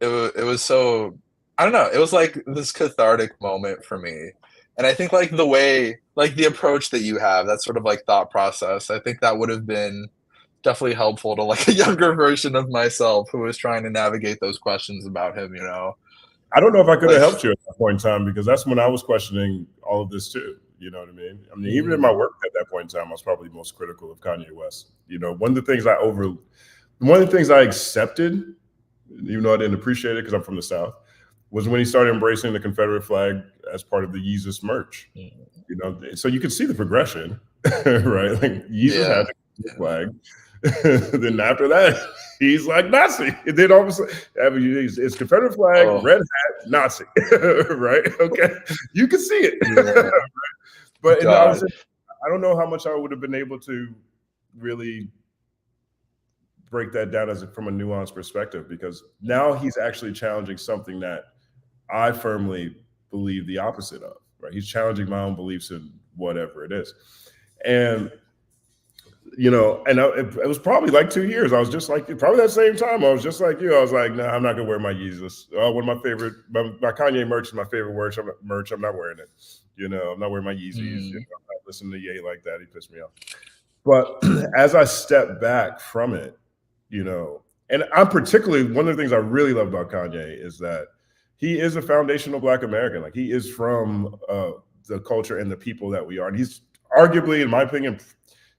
it was so I don't know, it was like this cathartic moment for me. And I think like the way like the approach that you have, that sort of like thought process, I think that would have been definitely helpful to like a younger version of myself who was trying to navigate those questions about him, you know. I don't know if I could have Like helped you at that point in time because that's when I was questioning all of this too. You know what I mean? I mean, even in my work at that point in time, I was probably most critical of Kanye West. You know, one of the things I accepted, even though I didn't appreciate it because I'm from the South, was when he started embracing the Confederate flag as part of the Yeezus merch. You know, so you could see the progression, right? Like Yeezus had yeah. the flag. Then after that, he's like Nazi. And then all of a sudden, it's Confederate flag, Oh, red hat, Nazi, right? Okay, you can see it. yeah. But and I was, God. I don't know how much I would have been able to really break that down from a nuanced perspective because now he's actually challenging something that I firmly believe the opposite of. Right? He's challenging my own beliefs in whatever it is, and you know, and it was probably like 2 years. I was just like, probably that same time, I was just like you. I was like, no, I'm not gonna wear my Yeezus. One of my favorite, my Kanye merch is my favorite merch. I'm not wearing it. You know, I'm not wearing my Yeezys. You know, I'm not listening to Ye like that. He pissed me off. But as I stepped back from it, you know, And I'm particularly, one of the things I really love about Kanye is that he is a foundational Black American. Like, he is from the culture and the people that we are. And he's arguably, in my opinion,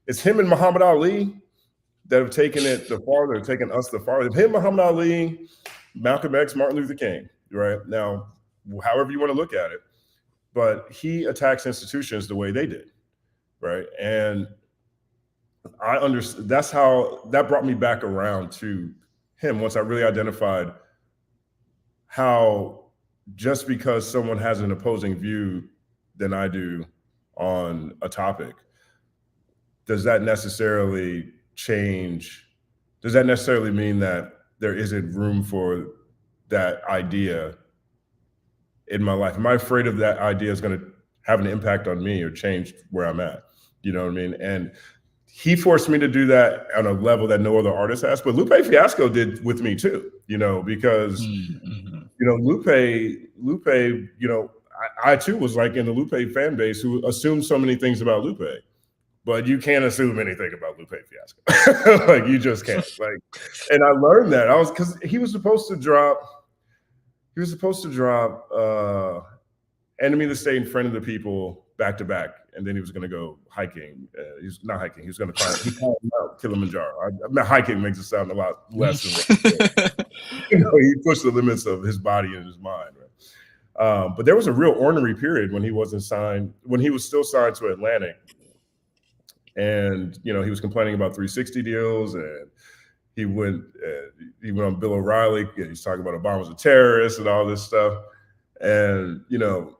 it's him and Muhammad Ali that have taken it the farther, taken us the farther. Him, Muhammad Ali, Malcolm X, Martin Luther King, right? Now, however you want to look at it, but he attacks institutions the way they did, right? And I understand, that's how, that brought me back around to him once I really identified how just because someone has an opposing view than I do on a topic, does that necessarily mean that there isn't room for that idea in my life? Am I afraid of that idea is going to have an impact on me or change where I'm at? You know what I mean? And he forced me to do that on a level that no other artist has, but Lupe Fiasco did with me too, you know, because, you know, Lupe, you know, I too was like in the Lupe fan base who assumed so many things about Lupe, but you can't assume anything about Lupe Fiasco. Like, you just can't. Like, and I learned that because he was supposed to drop Enemy of the State and Friend of the People back to back. And then he was going to go hiking. He's not hiking. He was going to climb Mount Kilimanjaro. Hiking makes it sound a lot less than what you know, he pushed the limits of his body and his mind. Right? But there was a real ornery period when he wasn't signed, when he was still signed to Atlantic. And, you know, he was complaining about 360 deals, and he went on Bill O'Reilly. He's talking about Obama's a terrorist and all this stuff. And, you know,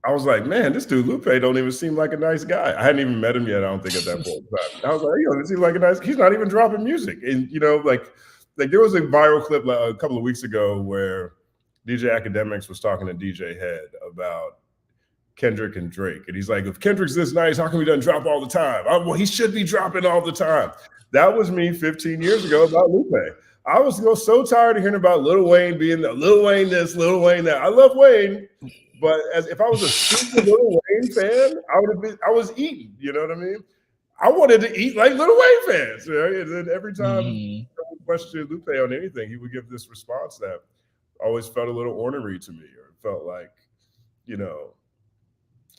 I was like, man, this dude Lupe don't even seem like a nice guy. I hadn't even met him yet, I don't think, at that point. But I was like, yo, this seems like a nice. He's not even dropping music. And, you know, like there was a viral clip a couple of weeks ago where DJ Academics was talking to DJ Head about Kendrick and Drake, and he's like, if Kendrick's this nice, how come he doesn't drop all the time? Well, he should be dropping all the time. That was me 15 years ago about Lupe. I was so tired of hearing about Lil Wayne being the Lil Wayne this, Lil Wayne that. I love Wayne. But if I was a super Lil Wayne fan, I was eating, you know what I mean? I wanted to eat like Lil Wayne fans, right? And then every time someone questioned Lupe on anything, he would give this response that always felt a little ornery to me, or felt like, you know,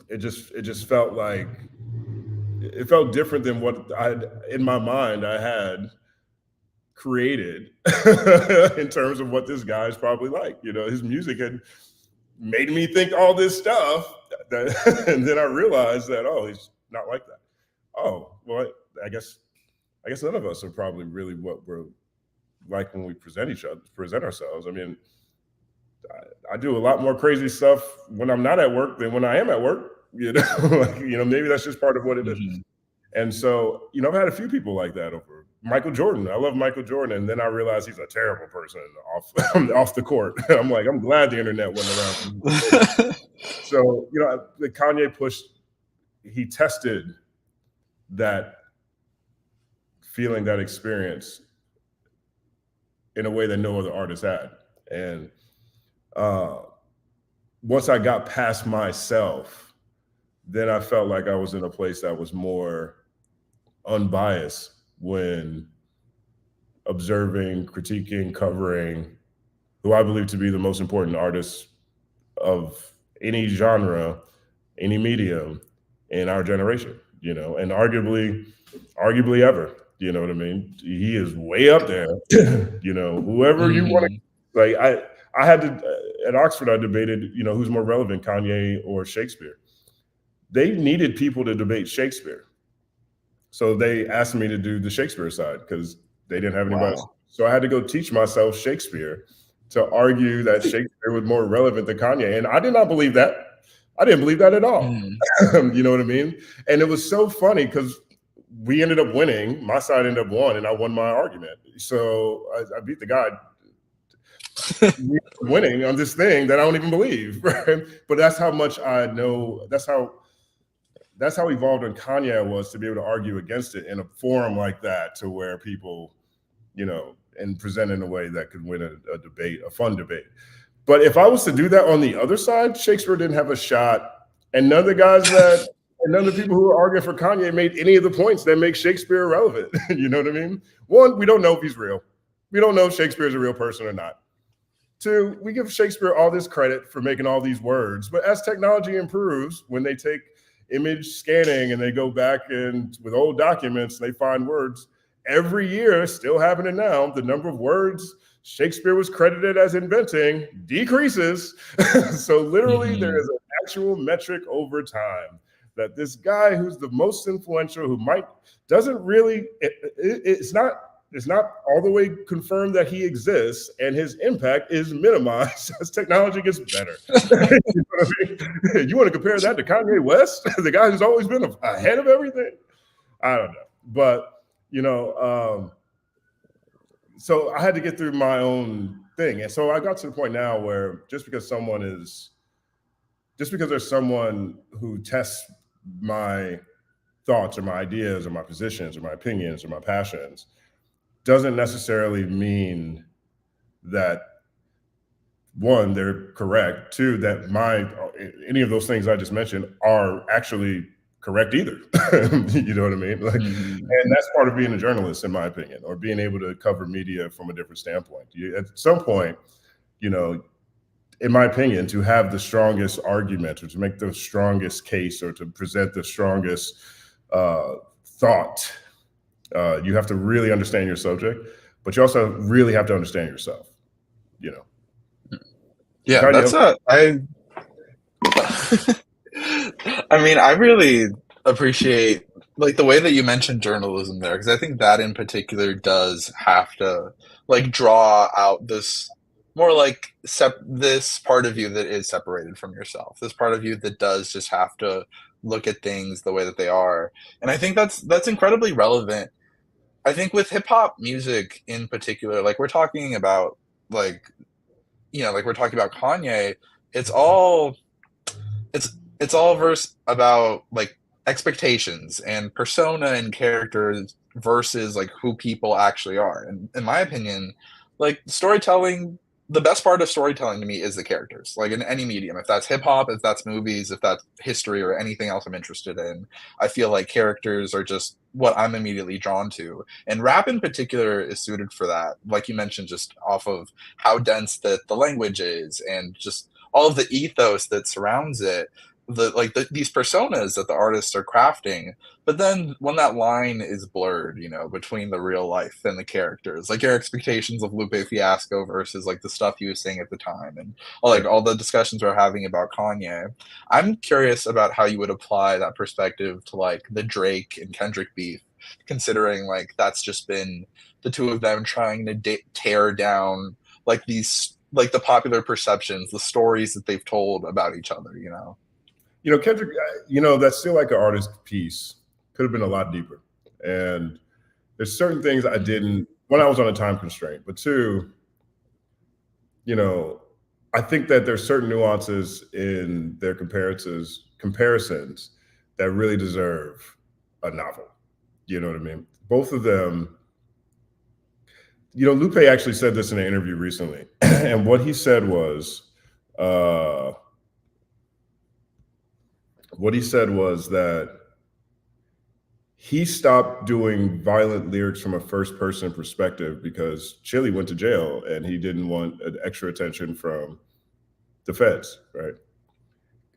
it just felt like, it felt different than what in my mind I had created in terms of what this guy's probably like. You know, his music had made me think all this stuff, and then I realized that, oh, he's not like that. Oh, well, I guess none of us are probably really what we're like when we present ourselves. I mean, I do a lot more crazy stuff when I'm not at work than when I am at work. You know, like, you know, maybe that's just part of what it is. And so, you know, I've had a few people like that over. Michael Jordan. I love Michael Jordan. And then I realized he's a terrible person off the court. I'm like, I'm glad the internet wasn't around. So, you know, the Kanye he tested that feeling, that experience in a way that no other artist had. And once I got past myself, then I felt like I was in a place that was more unbiased when observing, critiquing, covering who I believe to be the most important artists of any genre, any medium in our generation, you know, and arguably ever, you know what I mean? He is way up there, you know, whoever you want to, like, I had to, at Oxford, I debated, you know, who's more relevant, Kanye or Shakespeare. They needed people to debate Shakespeare. So they asked me to do the Shakespeare side because they didn't have anybody. Wow. So I had to go teach myself Shakespeare to argue that Shakespeare was more relevant than Kanye. And I did not believe that. I didn't believe that at all. You know what I mean? And it was so funny because we ended up winning. My side ended up winning, and I won my argument. So I beat the guy winning on this thing that I don't even believe. Right? But that's how much I know. That's how evolved on Kanye was to be able to argue against it in a forum like that, to where people, you know, and present in a way that could win a debate, a fun debate. But if I was to do that on the other side, Shakespeare didn't have a shot. And none of the guys and none of the people who were arguing for Kanye made any of the points that make Shakespeare relevant. You know what I mean? One, we don't know if he's real. We don't know if Shakespeare is a real person or not. Two, we give Shakespeare all this credit for making all these words, but as technology improves, when they take image scanning and they go back and with old documents, they find words every year, still happening now, the number of words Shakespeare was credited as inventing decreases. So literally there is an actual metric over time that this guy who's the most influential, who doesn't really, it's not all the way confirmed that he exists, and his impact is minimized as technology gets better. You know what I mean? You want to compare that to Kanye West, the guy who's always been ahead of everything? I don't know. But, so I had to get through my own thing. And so I got to the point now where just because there's someone who tests my thoughts or my ideas or my positions or my opinions or my passions, doesn't necessarily mean that, one, they're correct, two, that any of those things I just mentioned are actually correct either. You know what I mean? And that's part of being a journalist, in my opinion, or being able to cover media from a different standpoint. At some point, in my opinion, to have the strongest argument or to make the strongest case or to present the strongest thought, you have to really understand your subject, but you also really have to understand yourself. Yeah, I mean, I really appreciate like the way that you mentioned journalism there, because I think that in particular does have to like draw out this more like this part of you that is separated from yourself, this part of you that does just have to look at things the way that they are. And I think that's incredibly relevant. I think with hip hop music in particular, like we're talking about like like we're talking about Kanye, it's all it's all verse about like expectations and persona and characters versus like who people actually are. And in my opinion, like storytelling, the best part of storytelling to me is the characters. Like in any medium, if that's hip hop, if that's movies, if that's history or anything else I'm interested in, I feel like characters are just what I'm immediately drawn to. And rap in particular is suited for that. Like you mentioned, just off of how dense the language is and just all of the ethos that surrounds it, these personas that the artists are crafting. But then when that line is blurred, between the real life and the characters, like your expectations of Lupe Fiasco versus like the stuff he was saying at the time, and all the discussions we're having about Kanye, I'm curious about how you would apply that perspective to like the Drake and Kendrick beef, considering like that's just been the two of them trying to tear down like these like the popular perceptions, the stories that they've told about each other. Kendrick, that's still like an artist piece. Could have been a lot deeper. And there's certain things I didn't, one, I was on a time constraint, but two, I think that there's certain nuances in their comparisons that really deserve a novel. You know what I mean? Both of them, Lupe actually said this in an interview recently. And what he said was, that he stopped doing violent lyrics from a first person perspective because Chili went to jail and he didn't want extra attention from the feds, right?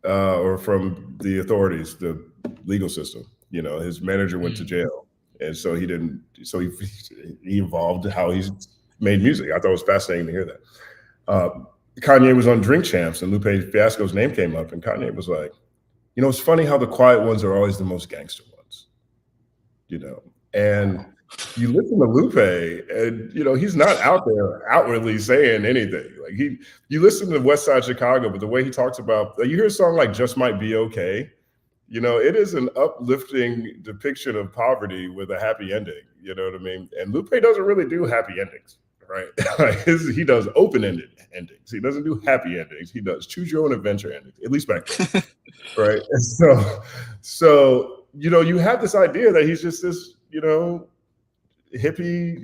Or from the authorities, the legal system. His manager went to jail. And so he evolved how he's made music. I thought it was fascinating to hear that. Kanye was on Drink Champs and Lupe Fiasco's name came up and Kanye was like, it's funny how the quiet ones are always the most gangster ones, and you listen to Lupe and, he's not out there outwardly saying anything. Like you listen to West Side Chicago, but the way he talks about, you hear a song like Just Might Be Okay, it is an uplifting depiction of poverty with a happy ending. You know what I mean? And Lupe doesn't really do happy endings, right? He does open-ended endings. He doesn't do happy endings. He does choose your own adventure endings, at least back then. Right. And so, you have this idea that he's just this, hippie,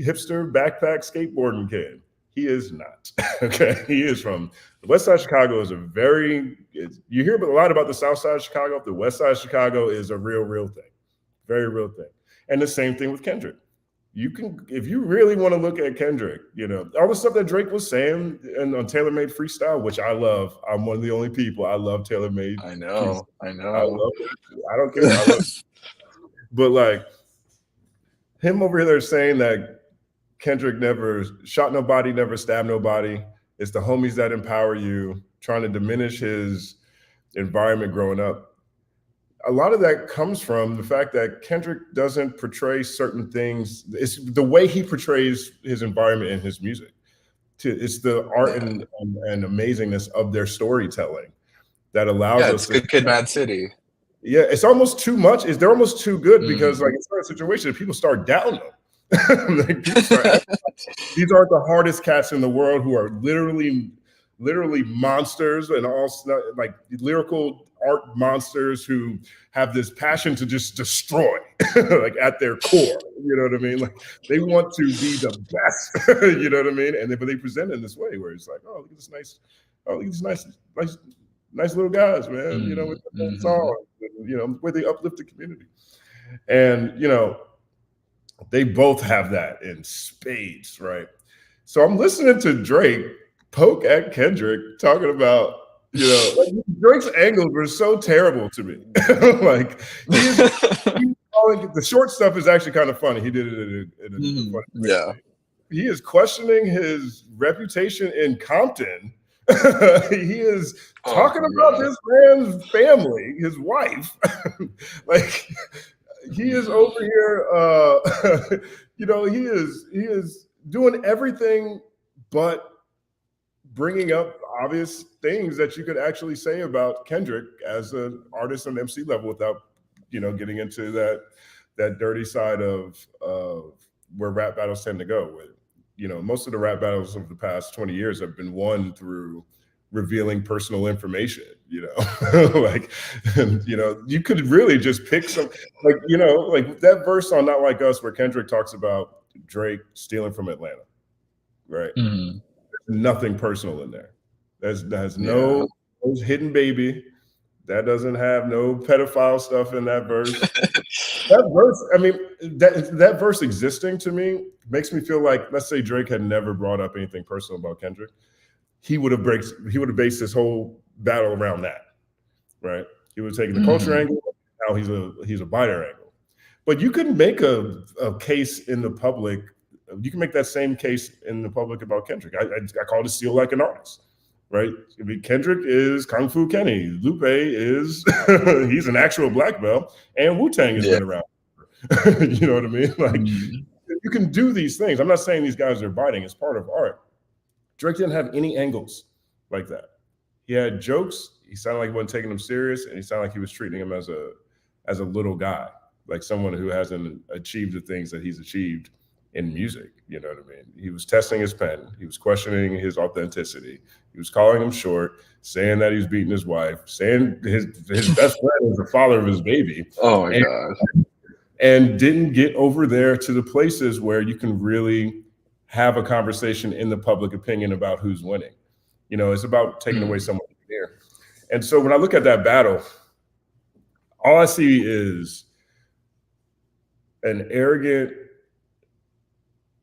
hipster, backpack, skateboarding kid. He is not. Okay. He is from the West Side of Chicago. You hear a lot about the South Side of Chicago. The West Side of Chicago is a real thing. Very real thing. And the same thing with Kendrick. you can, if you really want to look at Kendrick, you know, all the stuff that Drake was saying and on Tailor Made Freestyle, which I love. I'm one of the only people I love Tailor Made I Freestyle. know, I I know. love it. I don't care. I love it. But like him over there saying that Kendrick never shot nobody, never stabbed nobody. It's the homies that empower you, trying to diminish his environment growing up. A lot of that comes from the fact that Kendrick doesn't portray certain things. It's the way he portrays his environment in his music. It's the art Yeah, and amazingness of their storytelling that allows yeah. us It's to. Good Kid, Mad City. Yeah, it's almost too much. They're almost too good because, like, Mm. in certain situations, people start doubting them. Like, people start. These aren't the hardest cats in the world who are literally monsters and all like lyrical art monsters who have this passion to just destroy, like at their core. You know what I mean? Like they want to be the best. You know what I mean? And but they present it in this way where it's like, oh, look at this nice, oh, look at these nice little guys, man. You know, with the Mm-hmm. songs, you know, where they uplift the community, and you know, they both have that in spades, right? So I'm listening to Drake poke at Kendrick, talking about, you know, like Drake's angles were so terrible to me. Like he's calling, the short stuff is actually kind of funny. He did it in a Mhm. funny way to Yeah. me. He is questioning his reputation in Compton. He is Oh talking my about god. this man's family, his wife. Like he is over here you know, he is doing everything but bringing up obvious things that you could actually say about Kendrick as an artist on MC level without, you know, getting into that dirty side of where rap battles tend to go. With, you know, most of the rap battles of the past 20 years have been won through revealing personal information, you know. Like, and, you know, you could really just pick some, like, you know, like that verse on Not Like Us where Kendrick talks about Drake stealing from Atlanta, right? Mhm. Nothing personal in there. That has Yeah. no hidden baby. That doesn't have no pedophile stuff in that verse. That verse, I mean, that verse existing to me makes me feel like, let's say Drake had never brought up anything personal about Kendrick, he would have based this whole battle around that, right? He would have taken the culture Mhm. angle. Now he's a biter angle. But you can make a case in the public. You can make that same case in the public about Kendrick. I call it steal like an artist, right? I mean, Kendrick is Kung Fu Kenny. Lupe is he's an actual black belt, and Wu Tang has Yeah. been around. You know what I mean? Like Mhm. you can do these things. I'm not saying these guys are biting. It's part of art. Drake didn't have any angles like that. He had jokes. He sounded like he wasn't taking them serious, and he sounded like he was treating him as a little guy, like someone who hasn't achieved the things that he's achieved in music. You know what I mean? He was testing his pen. He was questioning his authenticity. He was calling him short, saying that he was beating his wife, saying his best friend is the father of his baby, Oh my and god. didn't get over there to the places where you can really have a conversation in the public opinion about who's winning. You know, it's about taking away Mm. someone here. And so when I look at that battle, all I see is an arrogant,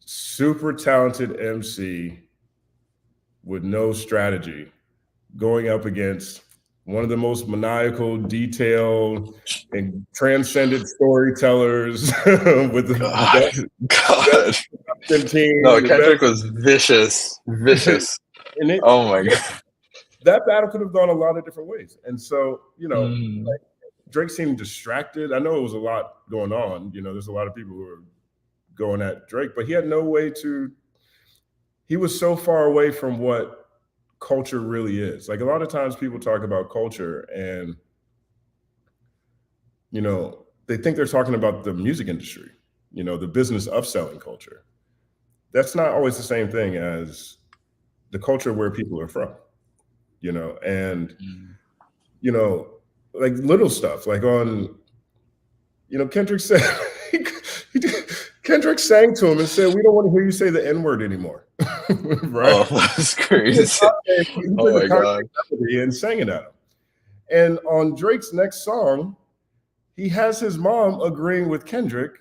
super talented MC with no strategy going up against one of the most maniacal, detailed, and transcendent storytellers with the God. best God. No, team, the Kendrick best. was vicious. Vicious. And Oh my god. that battle could have gone a lot of different ways. And so, you know, Mm. like Drake seemed distracted. I know it was a lot going on. You know, there's a lot of people who are going at Drake, but he had no way to. He was so far away from what culture really is. Like a lot of times people talk about culture and, you know, they think they're talking about the music industry, you know, the business of selling culture. That's not always the same thing as the culture where people are from, you know, and, Mm. you know, like little stuff like on, you know, Kendrick said, he Kendrick sang to him and said, "We don't want to hear you say the N word anymore." Right? Oh, that's He took crazy. Oh the my Kanye god. melody and sang it at him. And on Drake's next song, he has his mom agreeing with Kendrick,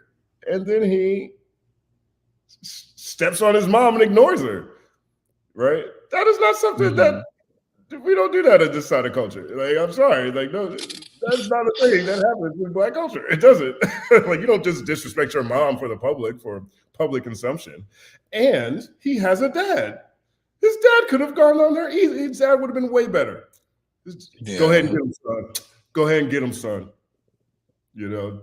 and then he steps on his mom and ignores her. Right? That is not something that Hmm. we don't do that in this side of culture. Like, I'm sorry, like, no, that's not a thing that happens in Black culture. It doesn't. Like, you don't just disrespect your mom for public consumption. And he has a dad. His dad could have gone on there easy. His dad would have been way better. Go ahead and Yeah. get him, son. Go ahead and get him, son. You know,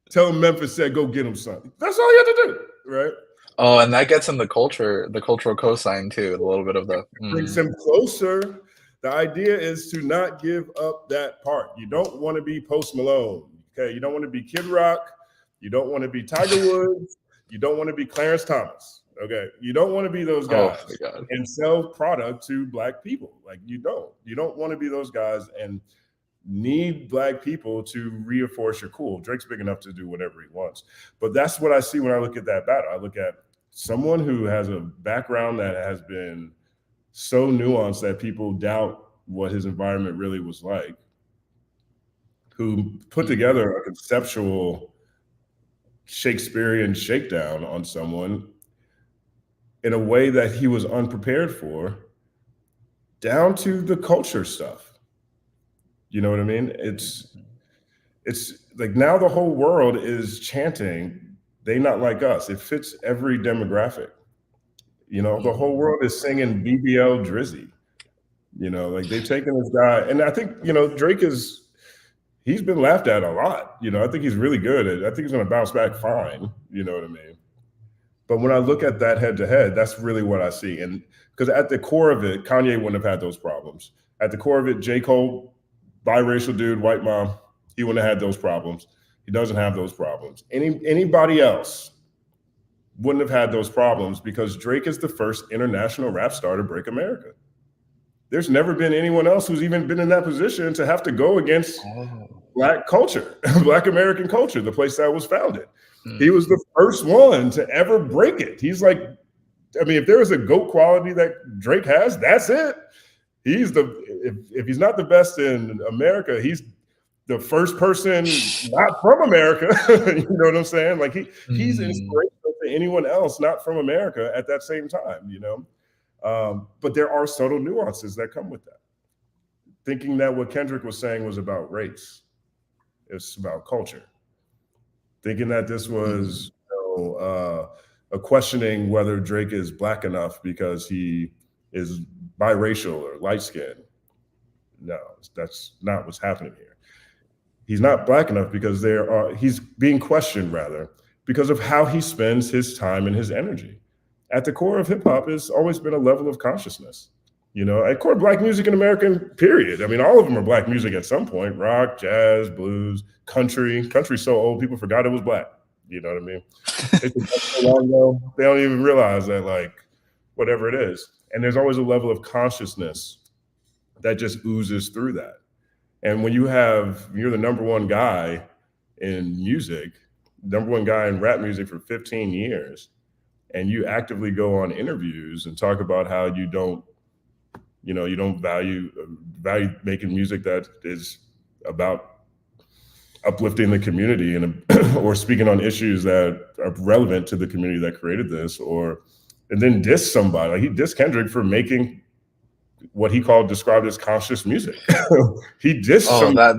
tell him Memphis said, go get him, son. That's all you have to do, right? Oh, and that gets him the cultural cosign too, a little bit of the Brings mhm. him closer. The idea is to not give up that part. You don't want to be Post Malone. Okay. You don't want to be Kid Rock. You don't want to be Tiger Woods. You don't want to be Clarence Thomas. Okay. You don't want to be those Oh my guys God. and sell product to Black people. Like, you don't. You don't want to be those guys and need Black people to reinforce your cool. Drake's big enough to do whatever he wants. But that's what I see when I look at that battle. I look at someone who has a background that has been so nuanced that people doubt what his environment really was like, who put Mhm. together a conceptual Shakespearean shakedown on someone in a way that he was unprepared for, down to the culture stuff. You know what I mean? It's like now the whole world is chanting, they not like us. It fits every demographic. You know, the whole Mhm. world is singing BBL Drizzy. You know, like they've taken this guy, and I think, Drake he's been laughed at a lot. You know, I think he's really good I think he's gonna bounce back fine, you know what I mean? But when I look at that head to head, that's really what I see. And because at the core of it, Kanye wouldn't have had those problems. At the core of it, J. Cole, biracial dude, white mom, he wouldn't have had those problems. He doesn't have those problems. Anybody else wouldn't have had those problems because Drake is the first international rap star to break America. There's never been anyone else who's even been in that position to have to go against Oh. Black culture, Black American culture, the place that was founded. He was Mhm. the first one to ever break it. He's like, I mean, if there is a GOAT quality that Drake has, that's it. He's if he's not the best in America, he's the first person not from America. You know what I'm saying? Like he's Mhm. inspirational to anyone else not from America at that same time, But there are subtle nuances that come with that. Thinking that what Kendrick was saying was about race, it's about culture. Thinking that this Mhm. was, a questioning whether Drake is Black enough because he is biracial or light skinned. No, that's not what's happening here. He's not Black enough because he's being questioned rather because of how he spends his time and his energy. At the core of hip hop has always been a level of consciousness. At core Black music in American period. I mean, all of them are Black music at some point: rock, jazz, blues, country. Country's so old people forgot it was Black. You know what I mean? It's been so long ago they don't even realize that, like, whatever it is. And there's always a level of consciousness that just oozes through that. And when you're the number one guy in music, number one guy in rap music for 15 years, and you actively go on interviews and talk about how you don't value making music that is about uplifting the community and or speaking on issues that are relevant to the community that created this, and then diss somebody. Like, he dissed Kendrick for making what he described as conscious music. he dissed Oh, some that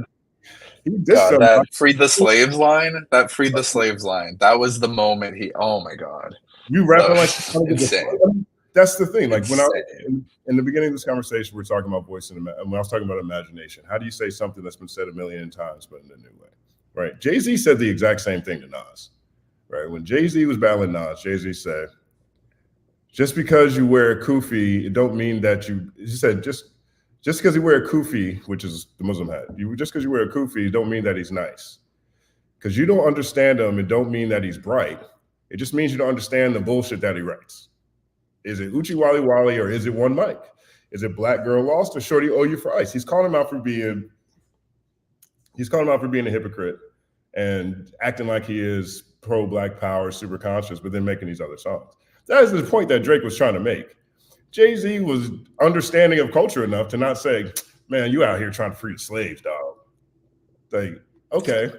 he dissed God, that somebody. freed the slaves line, that freed the slaves line. That was the moment oh my God. You That rapping like was you're trying to get insane. the That's the thing. Like, when Insane. in the beginning of this conversation, we're talking about voice and when I was talking about imagination. How do you say something that's been said a million times but in a new way? Right? Jay-Z said the exact same thing to Nas. Right? When Jay-Z was battling Nas, Jay-Z said, just because you wear a kufi, it don't mean that he said, just because you wear a kufi, which is the Muslim hat, just because you wear a kufi, don't mean that he's nice. Because you don't understand him, it don't mean that he's bright. It just means you don't understand the bullshit that he writes. Is it Uchi Wally Wally or is it One Mic? Is it Black Girl Lost or Shorty Owe You for Ice? He's calling him out for being a hypocrite and acting like he is pro Black Power, super conscious, but then making these other songs. That is the point that Drake was trying to make. Jay-Z was understanding of culture enough to not say, man, you out here trying to free the slaves, dog. Like, okay,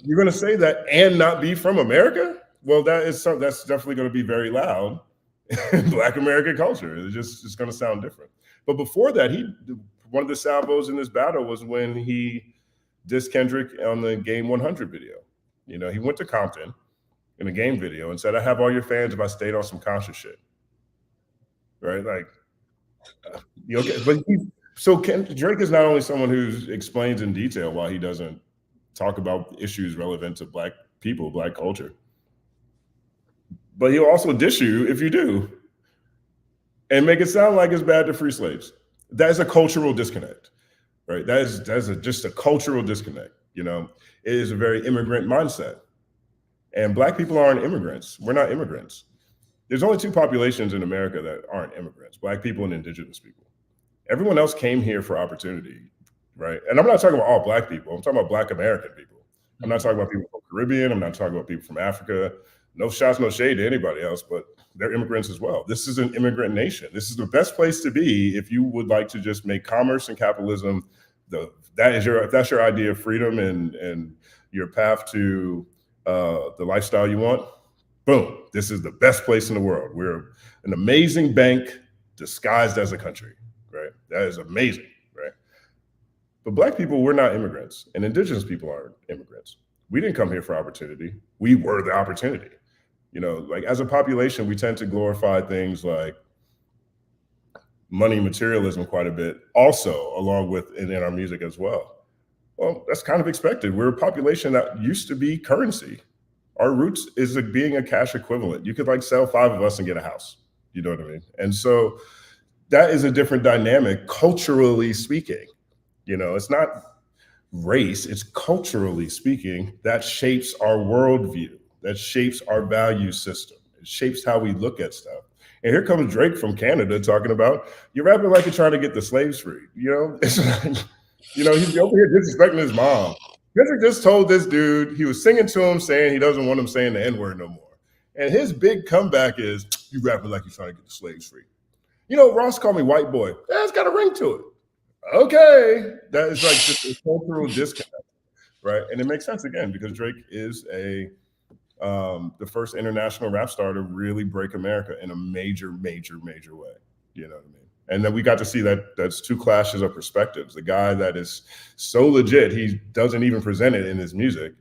you're gonna say that and not be from America? well, that's definitely going to be very loud in Black American culture. It's going to sound different. But before that, he one of the salvos in this battle was when he dissed Kendrick on the Game 100 video. You know, he went to Compton in a game video and said, "I have all your fans if I stayed on some conscious shit." Right? Like, you okay? But Drake is not only someone who explains in detail why he doesn't talk about issues relevant to Black people, Black culture, but he'll also dish you if you do and make it sound like it's bad to free slaves. That is a cultural disconnect, right? Just a cultural disconnect. You know, it is a very immigrant mindset. And Black people aren't immigrants. We're not immigrants. There's only two populations in America that aren't immigrants: Black people and Indigenous people. Everyone else came here for opportunity, right? And I'm not talking about all Black people. I'm talking about Black American people. I'm not talking about people from the Caribbean. I'm not talking about people from Africa. No shots, no shade to anybody else, but they're immigrants as well. This is an immigrant nation. This is the best place to be if you would like to just make commerce and capitalism that's your idea of freedom and your path to the lifestyle you want. Boom, this is the best place in the world. We're an amazing bank disguised as a country, right? That is amazing, right? But Black people, we're not immigrants, and Indigenous people aren't immigrants. We didn't come here for opportunity. We were the opportunity. You know, like as a population, we tend to glorify things like money, materialism quite a bit, also along with in our music as well. Well, that's kind of expected. We're a population that used to be currency. Our roots is being a cash equivalent. You could like sell 5 of us and get a house. You know what I mean? And so that is a different dynamic culturally speaking. You know, it's not race, it's culturally speaking that shapes our worldview, that shapes our value system. It shapes how we look at stuff. And here comes Drake from Canada talking about you're rapping like you're trying to get the slaves free. You know, it's like, you know, he's over here disrespecting his mom. Kendrick just told this dude, he was singing to him saying he doesn't want him saying the N-word no more. And his big comeback is, you rapping like you're trying to get the slaves free. You know, Ross called me white boy. That's got a ring to it. Okay. That is like just a cultural disconnect, right? And it makes sense again, because Drake is the first international rap star to really break America in a major, major, major way. You know what I mean? And then we got to see that's two clashes of perspectives. The guy that is so legit, he doesn't even present it in his music.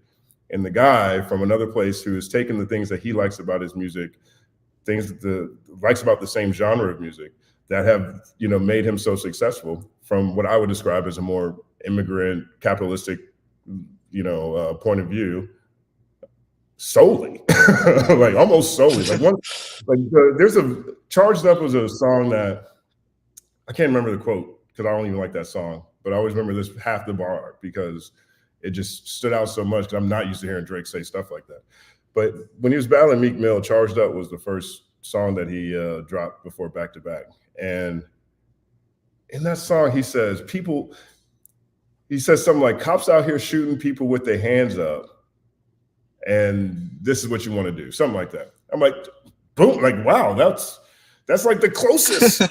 And the guy from another place who has taken the things that he likes about his music, things that likes about the same genre of music that have, you know, made him so successful from what I would describe as a more immigrant, capitalistic, you know, point of view, solely, like almost solely. There's a Charged Up was a song that I can't remember the quote because I don't even like that song, but I always remember this half the bar because it just stood out so much because I'm not used to hearing Drake say stuff like that. But when he was battling Meek Mill, Charged Up was the first song that he dropped before Back to Back. And in that song, he says something like, cops out here shooting people with their hands up, and this is what you want to do, something like that. I'm like, boom, like, wow, that's like the closest.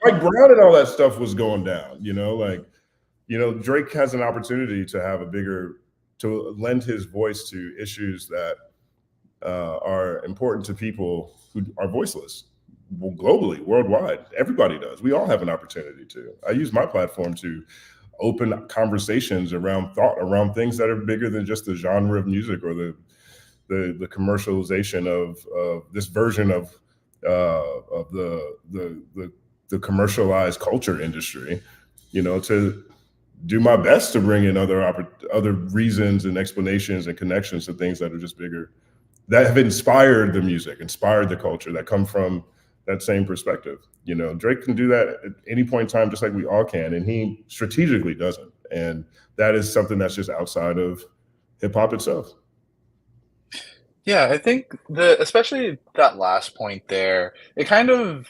Like Brown and all that stuff was going down, you know, like, you know, Drake has an opportunity to lend his voice to issues that are important to people who are voiceless globally, worldwide. Everybody does. We all have an opportunity to. I use my platform to open conversations around things that are bigger than just the genre of music or the commercialization of this version of the commercialized culture industry, you know, to do my best to bring in other reasons and explanations and connections to things that are just bigger, that have inspired the music, inspired the culture, that come from that same perspective. You know, Drake can do that at any point in time, just like we all can, and he strategically doesn't. And that is something that's just outside of hip hop itself. Yeah, I think especially that last point there, it kind of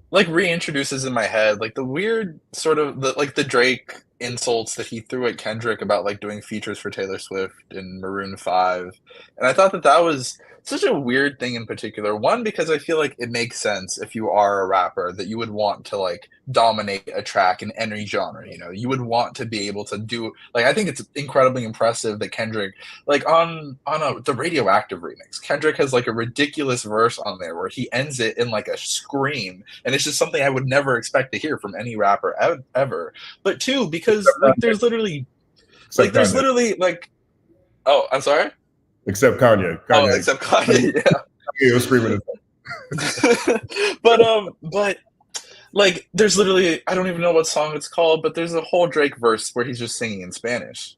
like reintroduces in my head like the weird sort of the Drake insults that he threw at Kendrick about like doing features for Taylor Swift and Maroon 5. And I thought that that was such a weird thing in particular. One, because I feel like it makes sense if you are a rapper that you would want to like dominate a track in any genre. You know, you would want to be able to do like I think it's incredibly impressive that Kendrick like the Radioactive remix, Kendrick has like a ridiculous verse on there where he ends it in like a scream, and it's just something I would never expect to hear from any rapper ever. But two, because like Except there's Kanye. literally like oh, I'm sorry. Except Kanye. Oh, Kanye. except Kanye, yeah. Kanye was screaming. But like there's literally I don't even know what song it's called, but there's a whole Drake verse where he's just singing in Spanish.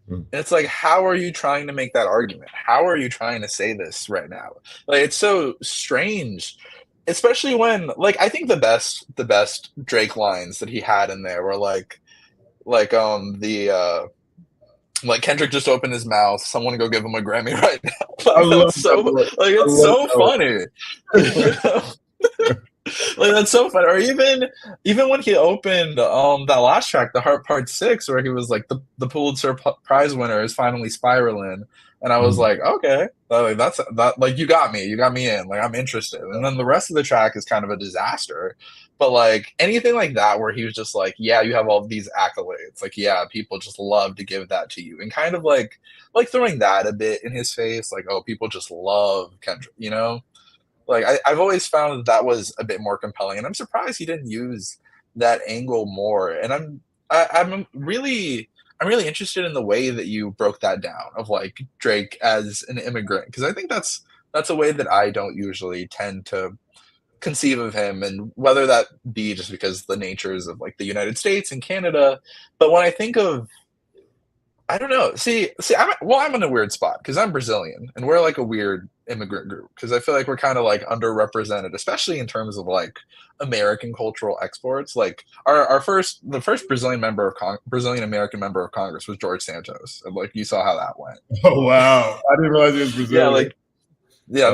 Mm. And it's like, how are you trying to make that argument? How are you trying to say this right now? Like it's so strange. Especially when like I think the best Drake lines that he had in there were the like Kendrick just opened his mouth, someone go give him a Grammy right now. I Like love that's so that one. like I it's love so funny. You that know? Like that's so funny. Or even when he opened that last track, the Heart Part 6, where he was like the Pulitzer Prize winner is finally spiraling, and I was one. like, okay, like that's that like you got me in, like I'm interested. And then the rest of the track is kind of a disaster. But like anything like that where he was just like, yeah, you have all these accolades. Like, yeah, people just love to give that to you. And kind of like throwing that a bit in his face, like, oh, people just love Kendrick, you know? Like I've always found that that was a bit more compelling, and I'm surprised he didn't use that angle more. And I'm really interested in the way that you broke that down of like Drake as an immigrant because I think that's a way that I don't usually tend to conceive of him, and whether that be just because the natures of like the United States and Canada. But when I think of I don't know. I'm in a weird spot because I'm Brazilian, and we're like a weird immigrant group because I feel like we're kind of like underrepresented, especially in terms of like American cultural exports. Like the first Brazilian American member of Congress was George Santos, and like you saw how that went. Oh wow! I didn't realize he was Yeah, Brazilian. like yeah, Oh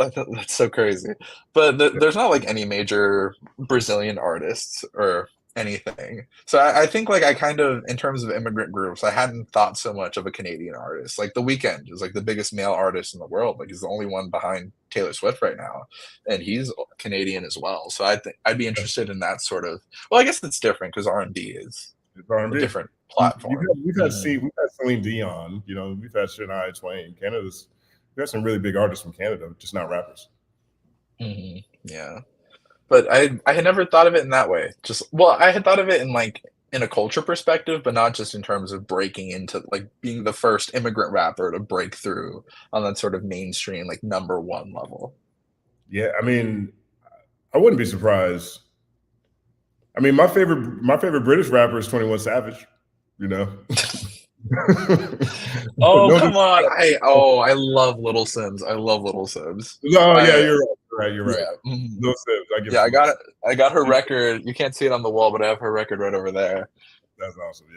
god. that's so crazy. But there's not like any major Brazilian artists or anything. So I think like I kind of in terms of immigrant groups, I hadn't thought so much of a Canadian artist. Like The Weeknd is like the biggest male artist in the world. Like he's the only one behind Taylor Swift right now, and he's Canadian as well. So I think I'd be interested in that sort of. Well, I guess that's different because R&B is It's a R&B. different platform. We've had Celine Dion. You know, we've had Shania Twain. We have some really big artists from Canada, just not rappers. Yeah. But I had never thought of it in that way. Just well, I had thought of it in like in a culture perspective, but not just in terms of breaking into like being the first immigrant rapper to break through on that sort of mainstream like number one level. Yeah, I mean, I wouldn't be surprised. I mean, my favorite British rapper is 21 Savage. You know. Oh No, come on! I love Little Sims. I love Little Sims. no, yeah, I you're right. You're right. You're right. yeah No Sims. I give yeah. it I to no got Sims. it. I got her record. You can't see it on the wall, but I have her record right over there. That's awesome.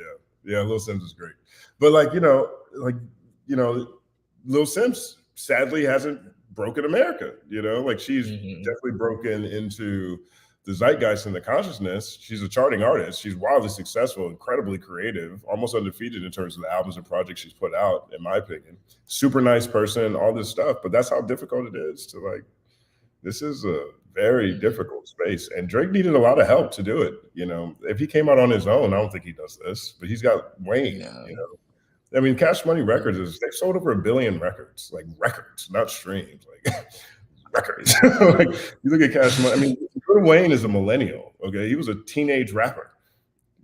Yeah, yeah. Lil Sims is great, but you know, Lil Sims sadly hasn't broken America. You know, like she's Hmm. definitely broken into the zeitgeist and the consciousness. She's a charting artist. She's wildly successful, incredibly creative, almost undefeated in terms of the albums and projects she's put out, in my opinion. Super nice person, all this stuff. But that's how difficult it is to like. This is a very difficult space, and Drake needed a lot of help to do it. You know, if he came out on his own, I don't think he does this. But he's got Wayne. Yeah. You know, I mean, Cash Money Records they've sold over 1 billion records, like records, not streams, like records. Like you look at Cash Money. I mean, Lil Wayne is a millennial. Okay, he was a teenage rapper.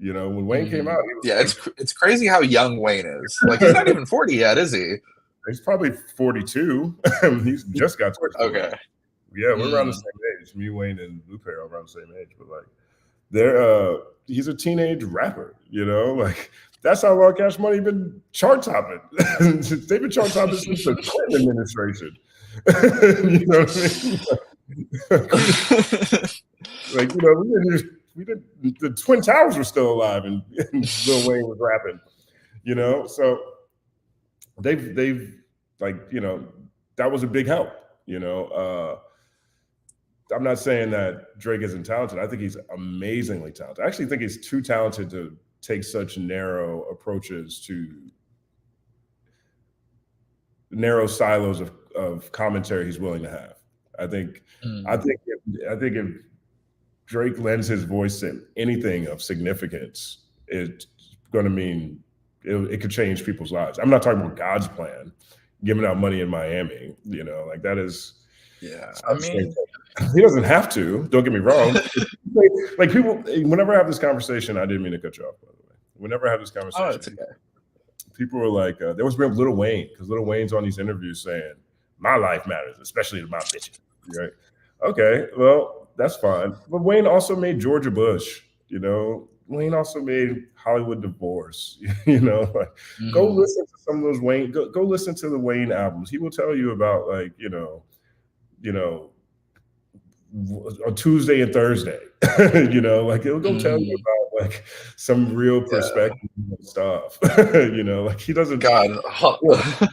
You know, when Wayne came out, he was Yeah, like it's crazy how young Wayne is. Like he's not even 40 yet, is he? he's probably 42. He's just got towards 40. Okay. Yeah, we're around the Mm, same age. Me, Wayne, and Lupe are around the same age, but like they're he's a teenage rapper, you know, like that's how long Cash Money been chart topping. They've been chart topping since the Clinton administration. You know what I mean? Like, you know, we did the Twin Towers were still alive and Lil Wayne was rapping, you know. So they've like, you know, that was a big help, you know. I'm not saying that Drake isn't talented. I think he's amazingly talented. I actually think he's too talented take such narrow approaches to narrow silos of commentary he's willing to have. I think I Mm. think if Drake lends his voice to anything of significance, it's going to mean it could change people's lives. I'm not talking about God's plan, giving out money in Miami. Like that is. Yeah, I mean, He doesn't have to. Don't get me wrong. Like people, whenever I have this conversation, I didn't mean to cut you off. By the way, whenever I have this oh, conversation, it's okay. people were like, there was Little Wayne, because Little Wayne's on these interviews saying, "My life matters, especially to my bitches." Right? Okay, well, that's fine. But Wayne also made Georgia Bush. Wayne also made Hollywood Divorce. Like, go Mhm. listen to some of those Wayne. Go listen to the Wayne albums. He will tell you about like you know, on Tuesday and Thursday. Like it'll go tell you Mhm. about like some real Yeah. perspective stuff. Like he doesn't. God, Yeah,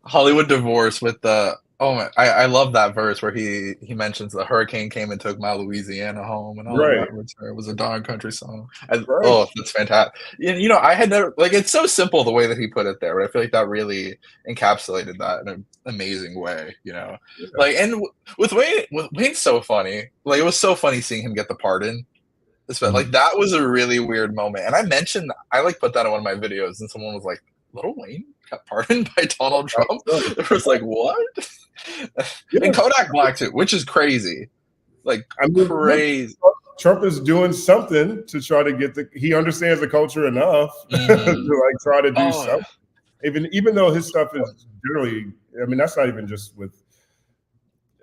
Hollywood Divorce with the oh my I love that verse where he mentions the hurricane came and took my Louisiana home and all right, that return was a darn country song. right. Oh, that's fantastic. I had never like it's so simple the way that he put it there, but I feel like that really encapsulated that in an amazing way. Yeah. Like and with Wayne's so funny. Like it was so funny seeing him get the pardon. Like Mhm. that was a really weird moment. And I like put that in one of my videos and someone was like, Little Wayne got pardoned by Donald Trump? It was like, what? And Yeah, Kodak Black too, which is crazy. Like I mean, look, crazy. Trump is doing something to try to get he understands the culture enough to Mhm. like try to do Oh, something. Even though his stuff is generally, I mean, that's not even just with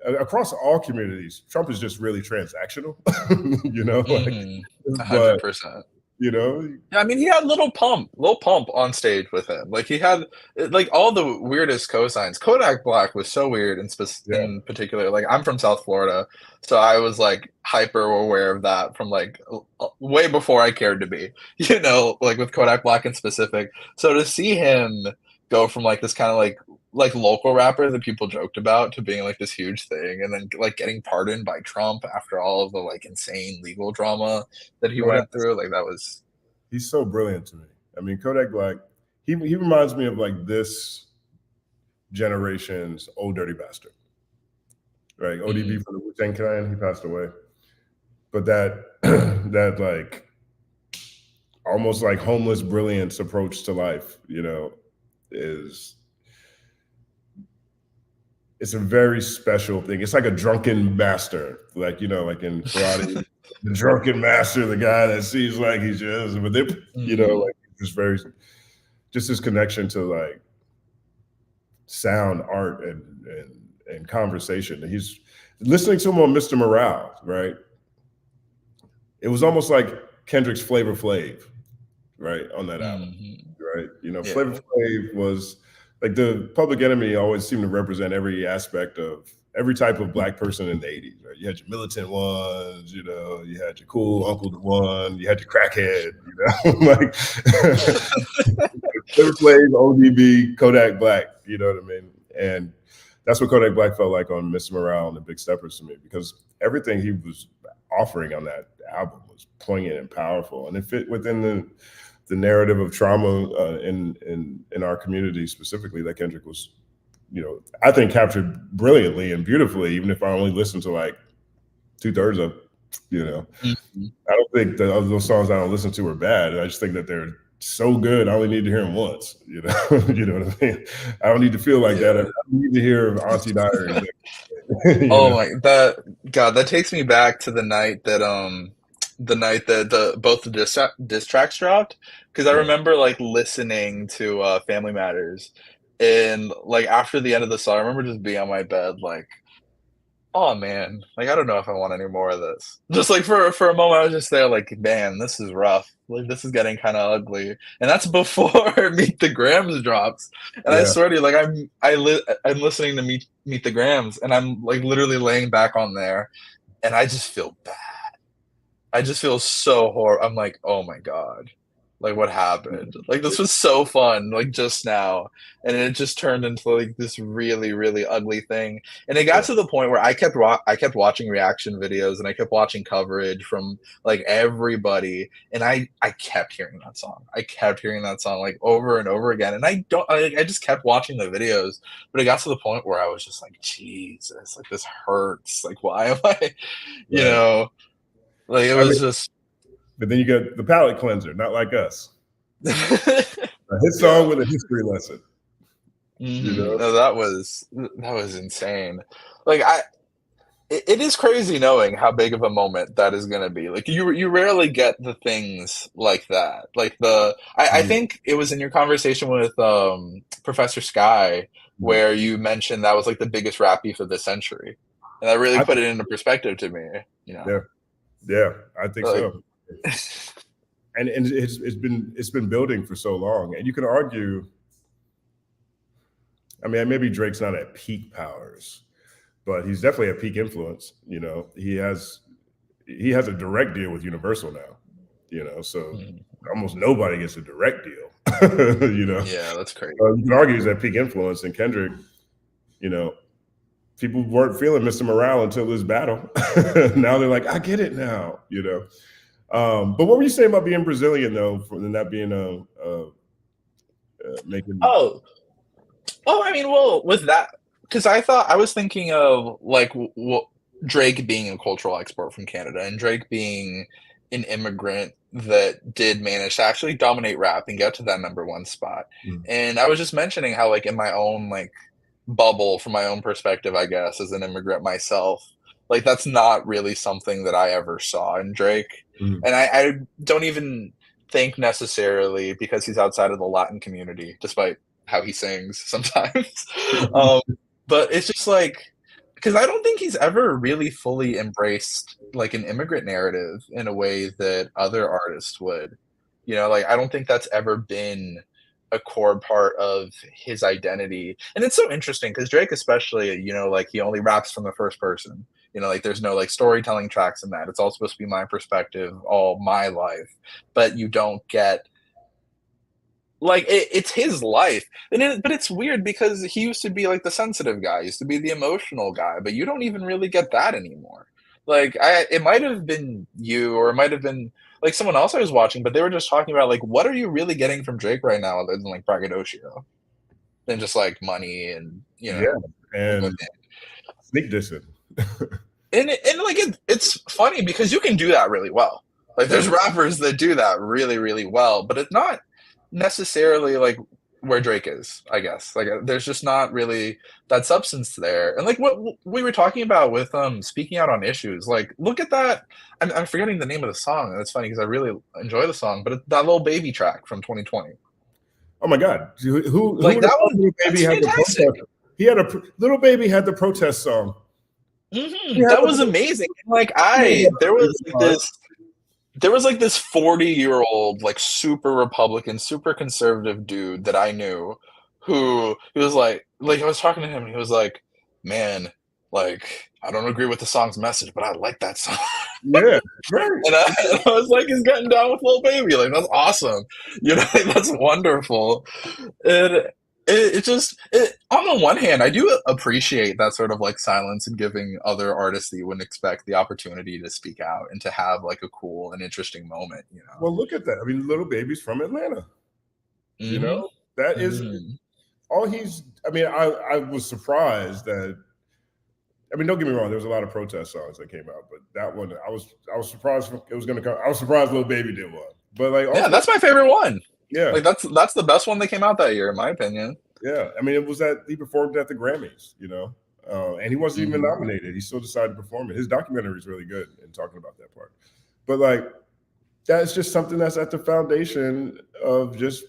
across all communities. Trump is just really transactional, like, mhm. but 100%. you know, Yeah, I mean, he had Lil Pump on stage with him. Like he had like all the weirdest cosigns. Kodak Black was so weird yeah, in particular. Like I'm from South Florida, so I was like hyper aware of that from like way before I cared to be. Like with Kodak Black in specific. So to see him go from like this kind of like local rapper that people joked about to being like this huge thing and then like getting pardoned by Trump after all of the like insane legal drama that he Kodak. went through, like that was He's so brilliant to me. I mean, Kodak Black. He reminds me of like this generation's old dirty bastard, right? ODB mm. from the Wu-Tang Clan. He passed away, but that that like almost like homeless brilliance approach to life, is it's a very special thing. It's like a drunken master, like like in karate, the drunken master, the guy that seems like he's just, but they, Mhm. like just very, just his connection to like sound, art, and conversation. He's listening to him on Mr. Morale, right? It was almost like Kendrick's Flavor Flav, right, on that album, Mhm. right? Flavor Yeah. Flav was like the Public Enemy always seemed to represent every aspect of every type of black person in the 80s, right? You had your militant ones, you had your cool uncle the one, you had your crackhead, like Flavor Flav, ODB, Kodak Black, you know what I mean? And that's what Kodak Black felt like on Mr. Morale and the Big Steppers to me, because everything he was offering on that album was poignant and powerful, and it fit within the narrative of trauma in our community specifically that Kendrick was, I think captured brilliantly and beautifully, even if I only listened to like 2/3 of, you know. Mhm. I don't think that of those songs I don't listen to are bad. I just think that they're so good. I only need to hear them once. You know what I mean. I don't need to feel like that. I Yeah. don't need to hear Auntie Diaries. Oh my that God, that takes me back to the night that the both the diss tracks dropped. Because I Yeah, remember like listening to Family Matters and like after the end of the song, I remember just being on my bed like oh man, like I don't know if I want any more of this. Just like for a moment, I was just there, like, man, this is rough. Like this is getting kind of ugly, and that's before Meet the Grams drops. And I yeah. swear to you, like I'm listening to Meet the Grams, and I'm like literally laying back on there, and I just feel bad. I just feel so horrible. I'm like, oh my god. Like what happened? Like this was so fun, like just now, and it just turned into like this really, really ugly thing. And it got Yeah. to the point where I kept watching reaction videos and I kept watching coverage from like everybody, and I kept hearing that song. I kept hearing that song like over and over again, and I just kept watching the videos, but it got to the point where I was just like, Jesus, like this hurts. Like why am I, you Right. know, like it I mean, was just. but then you get the palate cleanser, not like us. A hit Yeah. song with a history lesson. You Mhm. know. No, that was insane. Like it is crazy knowing how big of a moment that is going to be. Like you rarely get the things like that. Like I Mhm. think it was in your conversation with Professor Sky Mhm. where you mentioned that was like the biggest rap beef of the century, and that really I, put it into perspective to me. You know, yeah, yeah, I think like. so. And it's been building for so long, and you can argue. I mean, maybe Drake's not at peak powers, but he's definitely at peak influence. You know, he has a direct deal with Universal now. You know, so almost nobody gets a direct deal. You know, Yeah, that's crazy. you can argue he's at peak influence, and Kendrick. You know, people weren't feeling Mr. Morale until this battle. Now they're like, I get it now. You know, but what were you saying about being Brazilian though, and that being making? Oh, Oh, I mean, well, with that, because I was thinking of like Drake being a cultural export from Canada and Drake being an immigrant that did manage to actually dominate rap and get to that number one spot. Mm, And I was just mentioning how, like, in my own like bubble, from my own perspective, I guess, as an immigrant myself, like that's not really something that I ever saw in Drake. mm, And I don't even think necessarily because he's outside of the Latin community, despite how he sings sometimes. um, but it's just like because I don't think he's ever really fully embraced like an immigrant narrative in a way that other artists would. You know, like I don't think that's ever been a core part of his identity. And it's so interesting because Drake, especially, you know, like he only raps from the first person. You know, like there's no like storytelling tracks in that. It's all supposed to be my perspective, all my life. But you don't get like it's his life, but it's weird because he used to be like the sensitive guy, used to be the emotional guy, but you don't even really get that anymore. Like it might have been you, or it might have been like someone else I was watching, but they were just talking about like what are you really getting from Drake right now, other than like braggadocio, than just like money and you yeah, know women. and sneak dissing. And like it's funny because you can do that really well. Like Yeah. there's rappers that do that really really well, but it's not necessarily like where Drake is, I guess. Like there's just not really that substance there. And like what we were talking about with speaking out on issues, like look at that. I'm forgetting the name of the song, and it's funny because I really enjoy the song, but that little baby track from 2020. Oh my God, who Like would have that thought one, Little Baby that's had the fantastic. protest? He had Little Baby had the protest song. He had That was amazing. Like there was like this 40-year-old like super Republican, super conservative dude that I knew who he was like I was talking to him and he was like, "Man, like I don't agree with the song's message, but I like that song." Yeah, right. And I was like, "He's getting down with Lil Baby. Like that's awesome. You know, like, that's wonderful." And on the one hand, I do appreciate that sort of like silence and giving other artists that you wouldn't expect the opportunity to speak out and to have like a cool and interesting moment, you know? Well, look at that. I mean, Little Baby's from Atlanta. You Mm-hmm. know, that is Mm-hmm. all he's. I mean, I was surprised that. I mean, don't get me wrong. There was a lot of protest songs that came out, but that one, I was surprised it was going to come. I was surprised Little Baby did one, but like Yeah, ultimately, that's my favorite one. yeah, Like that's the best one that came out that year, in my opinion. yeah. I mean, it was that he performed at the Grammys, you know, and he wasn't even Mm-hmm. nominated. He still decided to perform it. His documentary is really good in talking about that part. But like, that's just something that's at the foundation of just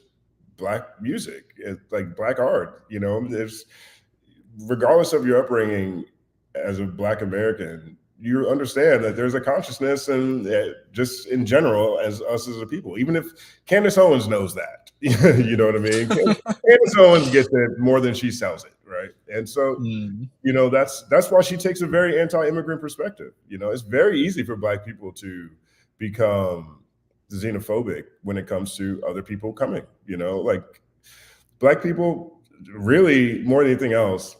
black music, like black art. You know, there's regardless of your upbringing as a black American, you understand that there's a consciousness and just in general as us as a people, even if Candace Owens knows that, you know what I mean? Candace Owens gets it more than she sells it. Right. And so, Mm-hmm. that's why she takes a very anti-immigrant perspective. You know, it's very easy for black people to become xenophobic when it comes to other people coming. Like Black people, really more than anything else,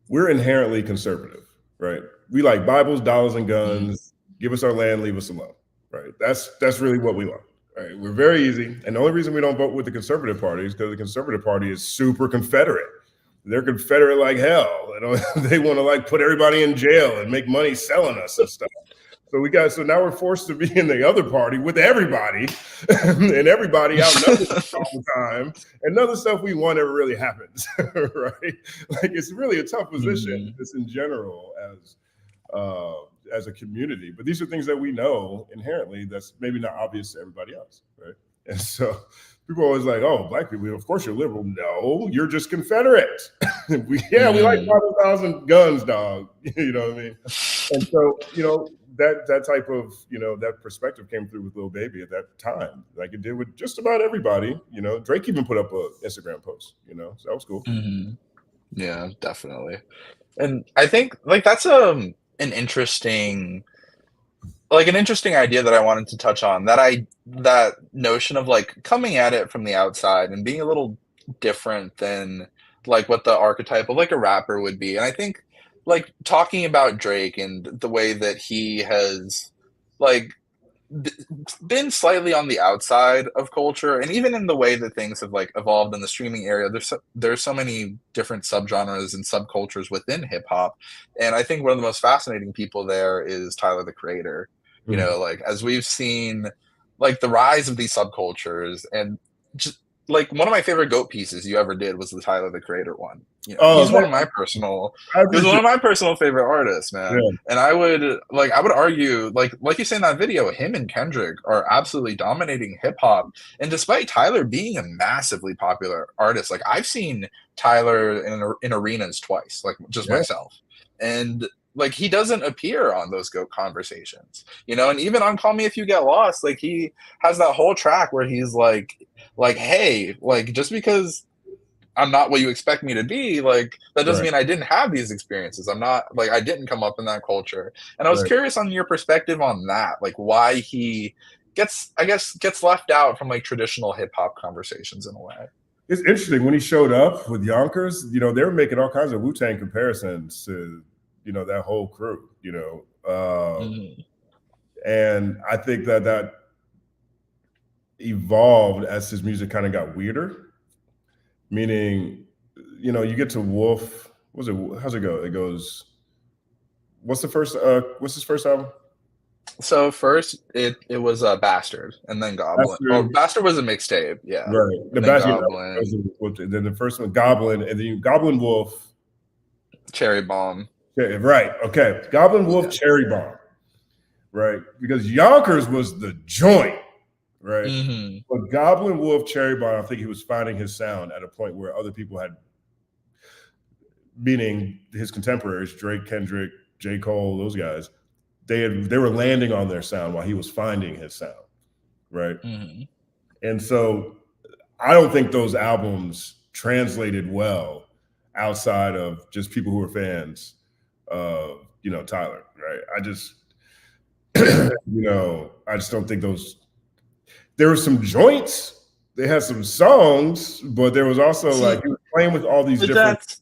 we're inherently conservative, right? We like Bibles, dollars, and Mm. guns. Give us our land, leave us alone, right? That's really what we want. Right? We're very easy, and the only reason we don't vote with the Conservative Party is because the Conservative Party is super Confederate. They're Confederate like hell. They want to like put everybody in jail and make money selling us and stuff. So now we're forced to be in the other party with everybody, and everybody outnumbered all the time, and none of the stuff we want ever really happens, right? Like it's really a tough position, Mm. just in general as a community. But these are things that we know inherently that's maybe not obvious to everybody else, right? And so people are always like, "Oh, Black people, of course you're liberal." No, you're just Confederate. we like Mm. 5,000 guns, dog. You know what I mean? And so, that type of, that perspective came through with Lil Baby at that time, like it did with just about everybody. Drake even put up a Instagram post, so that was cool. Mhm. Yeah, definitely. And I think, like, that's, an interesting an interesting idea that I wanted to touch on, that notion of, like, coming at it from the outside and being a little different than, like, what the archetype of, like, a rapper would be, and I think, like, talking about Drake and the way that he has, like, b been slightly on the outside of culture, and even in the way that things have, like, evolved in the streaming area, there's so many different subgenres and subcultures within hip hop, and I think one of the most fascinating people there is Tyler, the Creator. Mhm. Like, as we've seen, like, the rise of these subcultures and just like, one of my favorite GOAT pieces you ever did was the Tyler, the Creator one. Oh, He's one of my personal I he was one appreciate of my personal favorite artists, man. Yeah. And I would argue, like you say in that video, him and Kendrick are absolutely dominating hip hop. And despite Tyler being a massively popular artist, like I've seen Tyler in arenas twice, like just Yeah. myself. And like he doesn't appear on those GOAT conversations, and even on Call Me If You Get Lost, like he has that whole track where he's like, hey, like just because I'm not what you expect me to be, like that doesn't Right. mean I didn't have these experiences. I'm not like I didn't come up in that culture. And I was Right. curious on your perspective on that, like why he gets left out from like traditional hip hop conversations in a way. It's interesting when he showed up with Yonkers. They were making all kinds of Wu-Tang comparisons to that whole crew. Mhm. And I think that evolved as his music kind of got weirder. Meaning, you get to Wolf. What's it? How's it go? It goes. What's the first? What's his first album? So first it was Bastard and then Goblin. Oh, Bastard. Bastard was a mixtape, yeah. Right. The And then Bastard. Goblin, Then the first one, Goblin, and then Goblin Wolf. Cherry Bomb. Right. Okay. Goblin Wolf, Yeah. Cherry Bomb. Right. Because Yonkers was the joint. Right. Hmm. But Goblin Wolf, Cherry Bomb, I think he was finding his sound at a point where other people had, meaning his contemporaries, Drake, Kendrick, J. Cole, those guys, they were landing on their sound while he was finding his sound. Right. Hmm. And so I don't think those albums translated well outside of just people who were fans of, Tyler, right? I just, Yeah. I just don't think there were some joints, they had some songs, but there was also See, like, he was playing with all these but different.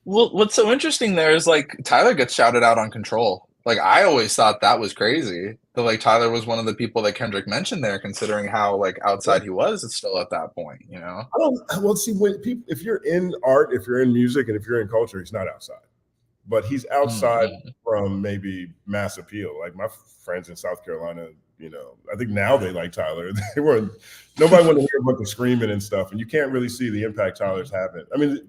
what's so interesting there is like Tyler gets shouted out on Control. Like I always thought that was crazy. That like Tyler was one of the people that Kendrick mentioned there, considering how like outside he was still at that point. I don't, well, see, when people, if you're in art, if you're in music, and if you're in culture, he's not outside. But he's outside Mm-hmm. from maybe mass appeal. Like my friends in South Carolina, I think now they like Tyler. Nobody wanted to hear about the screaming and stuff, and you can't really see the impact Tyler's having. I mean,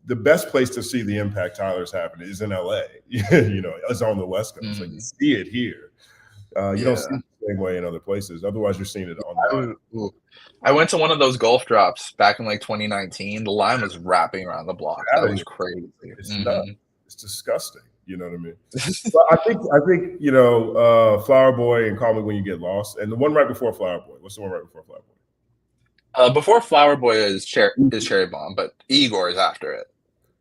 the best place to see the impact Tyler's having is in LA. It's on the West Coast. Mm-hmm. Like you see it here. You don't Yeah. see it the same way in other places. Otherwise, you're seeing it online. I went to one of those golf drops back in like 2019. The line was wrapping around the block. That was crazy. It's nuts. Mm-hmm. It's disgusting. You know what I mean? But I think Flower Boy and Call Me When You Get Lost, and the one right before Flower Boy. What's the one right before Flower Boy? Before Flower Boy is Cherry Bomb, but Igor is after it.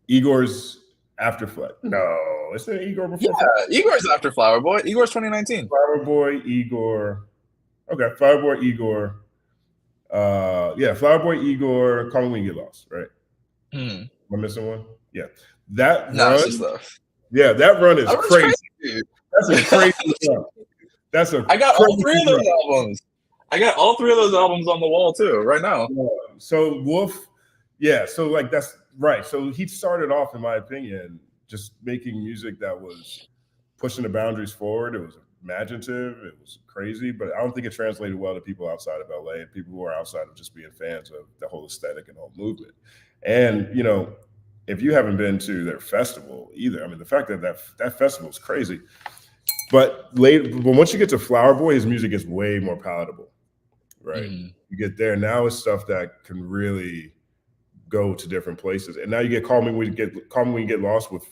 Igor's After Flight. No, isn't Igor Yeah, before Flower? Igor's after Flower Boy. Igor's 2019. Flower Boy, Igor. Okay, Flower Boy, Igor. Yeah, Flower Boy, Igor. Call Me When You Get Lost. Right? Hmm. Am I missing one? Yeah, that Nasty run. stuff. Yeah, that run is That was crazy. crazy. That's a crazy run. That's a I got all three crazy of those run. albums. I got all three of those albums on the wall too, right now. Yeah. So Wolf, yeah. So like that's right. So he started off, in my opinion, just making music that was pushing the boundaries forward. It was imaginative. It was crazy, but I don't think it translated well to people outside of LA and people who are outside of just being fans of the whole aesthetic and the whole movement. And you know, if you haven't been to their festival either, I mean, the fact that that festival is crazy. But once you get to Flower Boy, his music is way more palatable, right? You get there now, it's stuff that can really go to different places. And now you get Call Me When You Get Lost with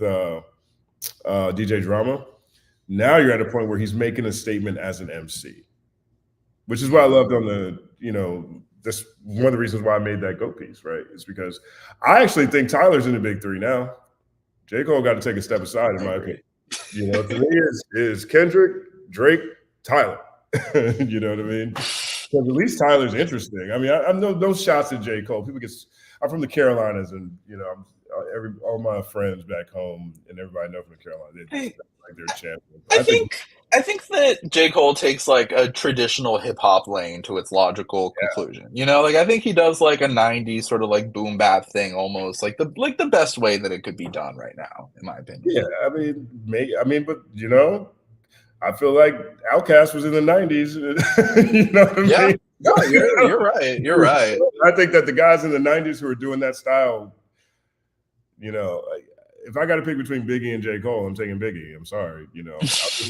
DJ Drama. Now you're at a point where he's making a statement as an MC, which is what I loved on the, you know, this one of the reasons why I made that GOAT piece, right? Is because I actually think Tyler's in the big three now. J. Cole got to take a step aside, in my opinion. You know, to me is Kendrick, Drake, Tyler. You know what I mean? Because at least Tyler's interesting. I mean, I'm no shots at J. Cole. I'm from the Carolinas, and you know, all my friends back home and everybody I know from the Carolinas, like they're champions. I think that J. Cole takes like a traditional hip hop lane to its logical conclusion. You know, like I think he does like a '90s sort of like boom bap thing, almost like the best way that it could be done right now, in my opinion. Yeah, I mean, but you know, I feel like Outkast was in the '90s. You know what I mean? No, you're right. You're right. I think that the guys in the '90s who are doing that style, you know, if I got to pick between Biggie and J. Cole, I'm taking Biggie. I'm sorry, you know.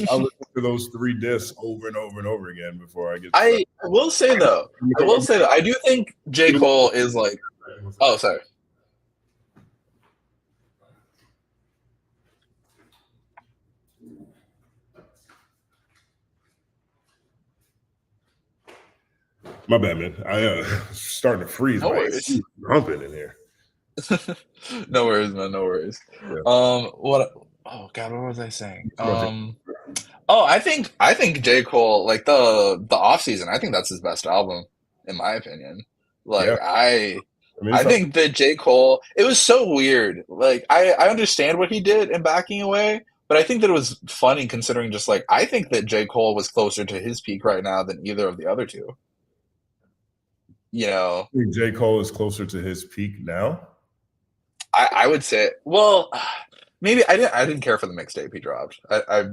I'll listen to those 3 discs over and over and over again before I get. I will say though, I do think J. Cole is like. Oh, sorry. My bad, man. I starting to freeze. No worries. Humping in here. No worries, man. No worries. Yeah. What? Oh God, what was I saying? I think J. Cole, like the off season, I think that's his best album, in my opinion. Like yeah. I think that J. Cole, it was so weird. Like I understand what he did in Backing Away, but I think that it was funny considering just like I think that J. Cole was closer to his peak right now than either of the other two. You know, I think J. Cole is closer to his peak now. I would say, well, maybe I didn't care for the mixtape he dropped. I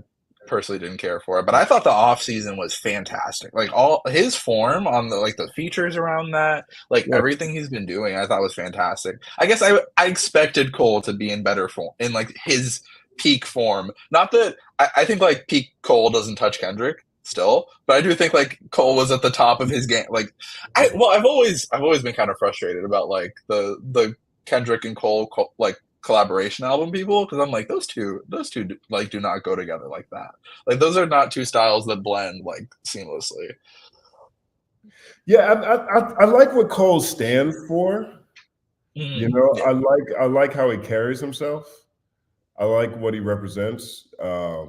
personally didn't care for it, but I thought the off season was fantastic. Like all his form on the like the features around that, like everything he's been doing, I thought was fantastic. I guess I expected Cole to be in better form, in like his peak form. Not that I think like peak Cole doesn't touch Kendrick still, but I do think like Cole was at the top of his game. Like I've always been kind of frustrated about like the Kendrick and Cole like collaboration album people, because I'm like those two like do not go together like that. Like those are not two styles that blend like seamlessly. Yeah, I like what Cole stands for. You know, I like how he carries himself. I like what he represents. I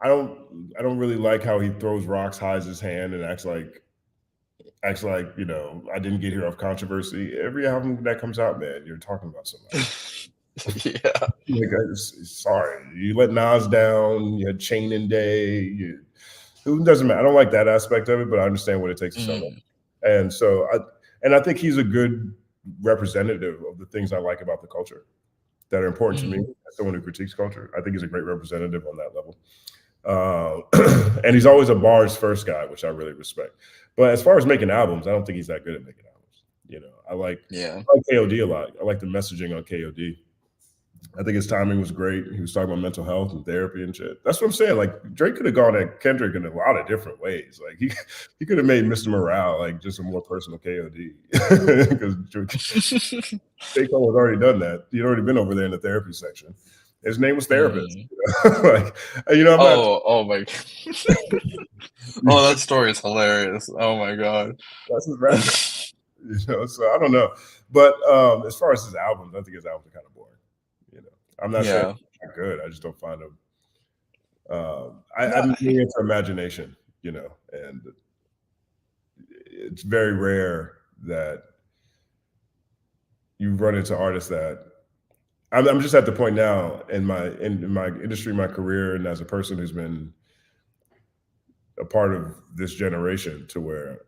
don't really like how he throws rocks, hides his hand, and acts like you know, I didn't get here off controversy. Every album that comes out, man, you're talking about somebody. Yeah. Like, sorry, you let Nas down. You had Chain and Day. It doesn't matter. I don't like that aspect of it, but I understand what it takes to sell it. And so I think he's a good representative of the things I like about the culture that are important to me as someone who critiques culture. I think he's a great representative on that level. And he's always a bars first guy, which I really respect. But as far as making albums, I don't think he's that good at making albums. You know, I like KOD a lot. I like the messaging on KOD. I think his timing was great. He was talking about mental health and therapy and shit. That's what I'm saying. Like Drake could have gone at Kendrick in a lot of different ways. Like he could have made Mr. Morale like just a more personal KOD, because J. Cole had already done that. He'd already been over there in the therapy section. His name was Therapist. Like, you know, oh my oh, that story is hilarious. Oh my god, that's his rap. You know, so I don't know, but as far as his albums, I think his albums are kind of boring. I'm not saying Yeah. they're not good. I just don't find them. I'm really into imagination, and it's very rare that you run into artists that I'm just at the point now in my industry, my career, and as a person who's been a part of this generation, to where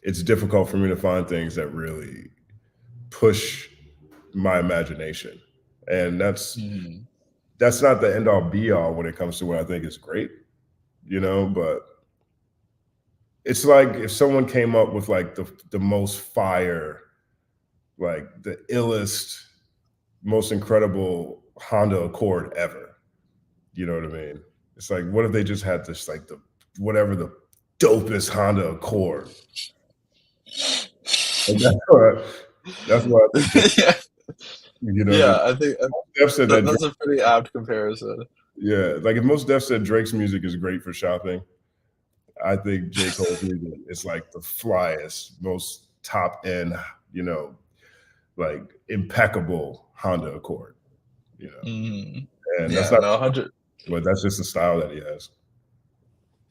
it's difficult for me to find things that really push my imagination, and Mhm. that's not the end all be all when it comes to what I think is great, but it's like if someone came up with like the most fire, like the illest, most incredible Honda Accord ever. You know what I mean? It's like, what if they just had this, like, the dopest Honda Accord? And that's what I think. Yeah. That Yeah, I think Def said that. that's a pretty apt comparison. Yeah, like if Most Def said Drake's music is great for shopping, I think J. Cole's music is like the flyest, most top end, you know, like impeccable Honda Accord, you know. Mhm. And that's Yeah, not, no, 100. but that's just the style that he has.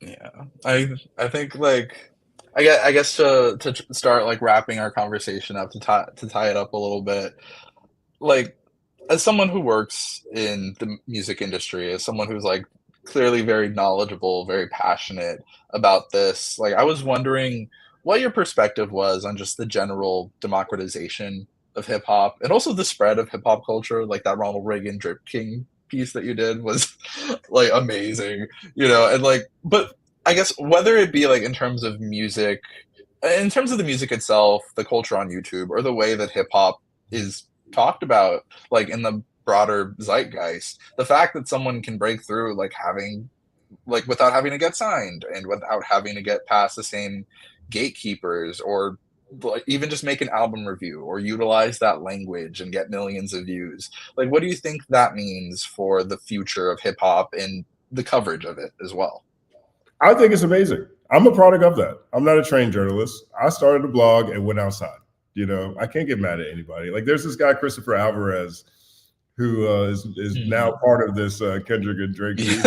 Yeah. I think, like, I guess to start, like, wrapping our conversation up, to tie it up a little bit, like, as someone who works in the music industry, as someone who's, like, clearly very knowledgeable, very passionate about this, like, I was wondering what your perspective was on just the general democratization of hip hop and also the spread of hip hop culture. Like, that Ronald Reagan Drip King piece that you did was, like, amazing, and, like, but I guess whether it be, like, in terms of the music itself, the culture on YouTube, or the way that hip hop is talked about, like, in the broader zeitgeist, the fact that someone can break through, without having to get signed and without having to get past the same gatekeepers, or like even just make an album review or utilize that language and get millions of views. Like, what do you think that means for the future of hip hop and the coverage of it as well? I think it's amazing. I'm a product of that. I'm not a trained journalist. I started a blog and went outside. I can't get mad at anybody. Like, there's this guy, Christopher Alvarez, who is now Mhm. part of this Kendrick and Drake beef.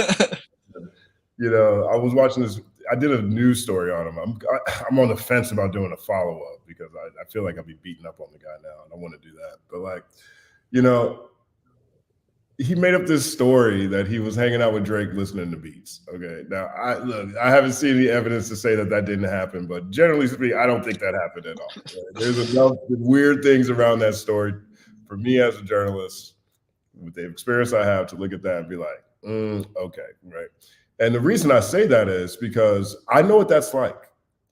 Yeah. I was watching this. I did a news story on him. I'm on the fence about doing a follow up because I feel like I'll be beating up on the guy now, and I want to do that. But like, you know, he made up this story that he was hanging out with Drake listening to beats. Okay, now I haven't seen any evidence to say that didn't happen, but generally speaking, I don't think that happened at all. Right? There's enough weird things around that story for me as a journalist, with the experience I have, to look at that and be like, okay, right. And the reason I say that is because I know what that's like.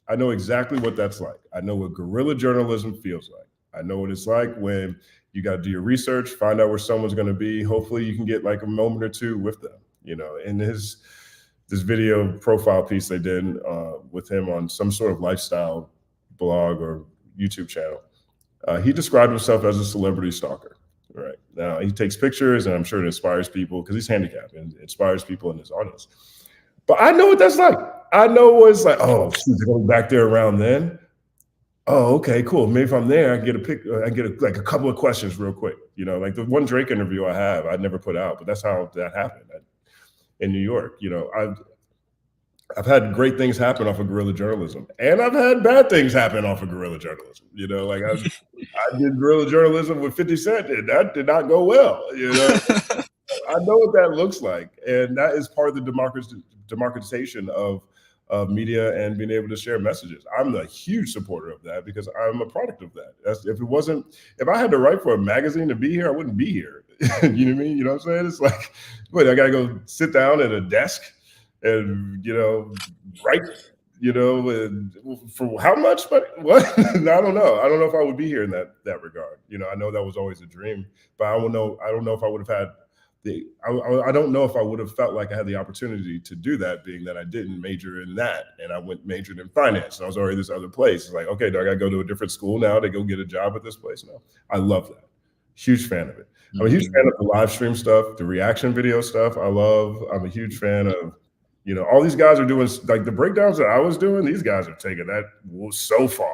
I know exactly what that's like. I know what guerrilla journalism feels like. I know what it's like when you got to do your research, find out where someone's going to be. Hopefully, you can get like a moment or two with them. In this video profile piece they did with him on some sort of lifestyle blog or YouTube channel, he described himself as a celebrity stalker. Right now, he takes pictures, and I'm sure it inspires people because he's handicapped and inspires people in his audience. But I know what that's like. I know what it's like. Oh, shoot, they're going back there around then. Oh, okay, cool. Maybe if I'm there, I get a pic. I get like a couple of questions real quick. Like the one Drake interview I never put out, but that's how that happened in New York. I've had great things happen off of guerrilla journalism, and I've had bad things happen off of guerrilla journalism. Like I did guerrilla journalism with 50 Cent, and that did not go well. I know what that looks like, and that is part of the democratization of media and being able to share messages. I'm a huge supporter of that because I'm a product of that. If I had to write for a magazine to be here, I wouldn't be here. You know what I mean? You know what I'm saying? It's like, wait, I gotta go sit down at a desk and write. And for how much? But what? I don't know. I don't know if I would be here in that regard. I know that was always a dream, but I don't know if I would have had I don't know if I would have felt like I had the opportunity to do that, being that I didn't major in that, and I majored in finance, and I was already this other place. It's like, okay, do I got to go to a different school now to go get a job at this place? No, I love that. Huge fan of it. I'm a huge fan of the live stream stuff, the reaction video stuff. I'm a huge fan of, all these guys are doing, like, the breakdowns that I was doing. These guys are taking that so far.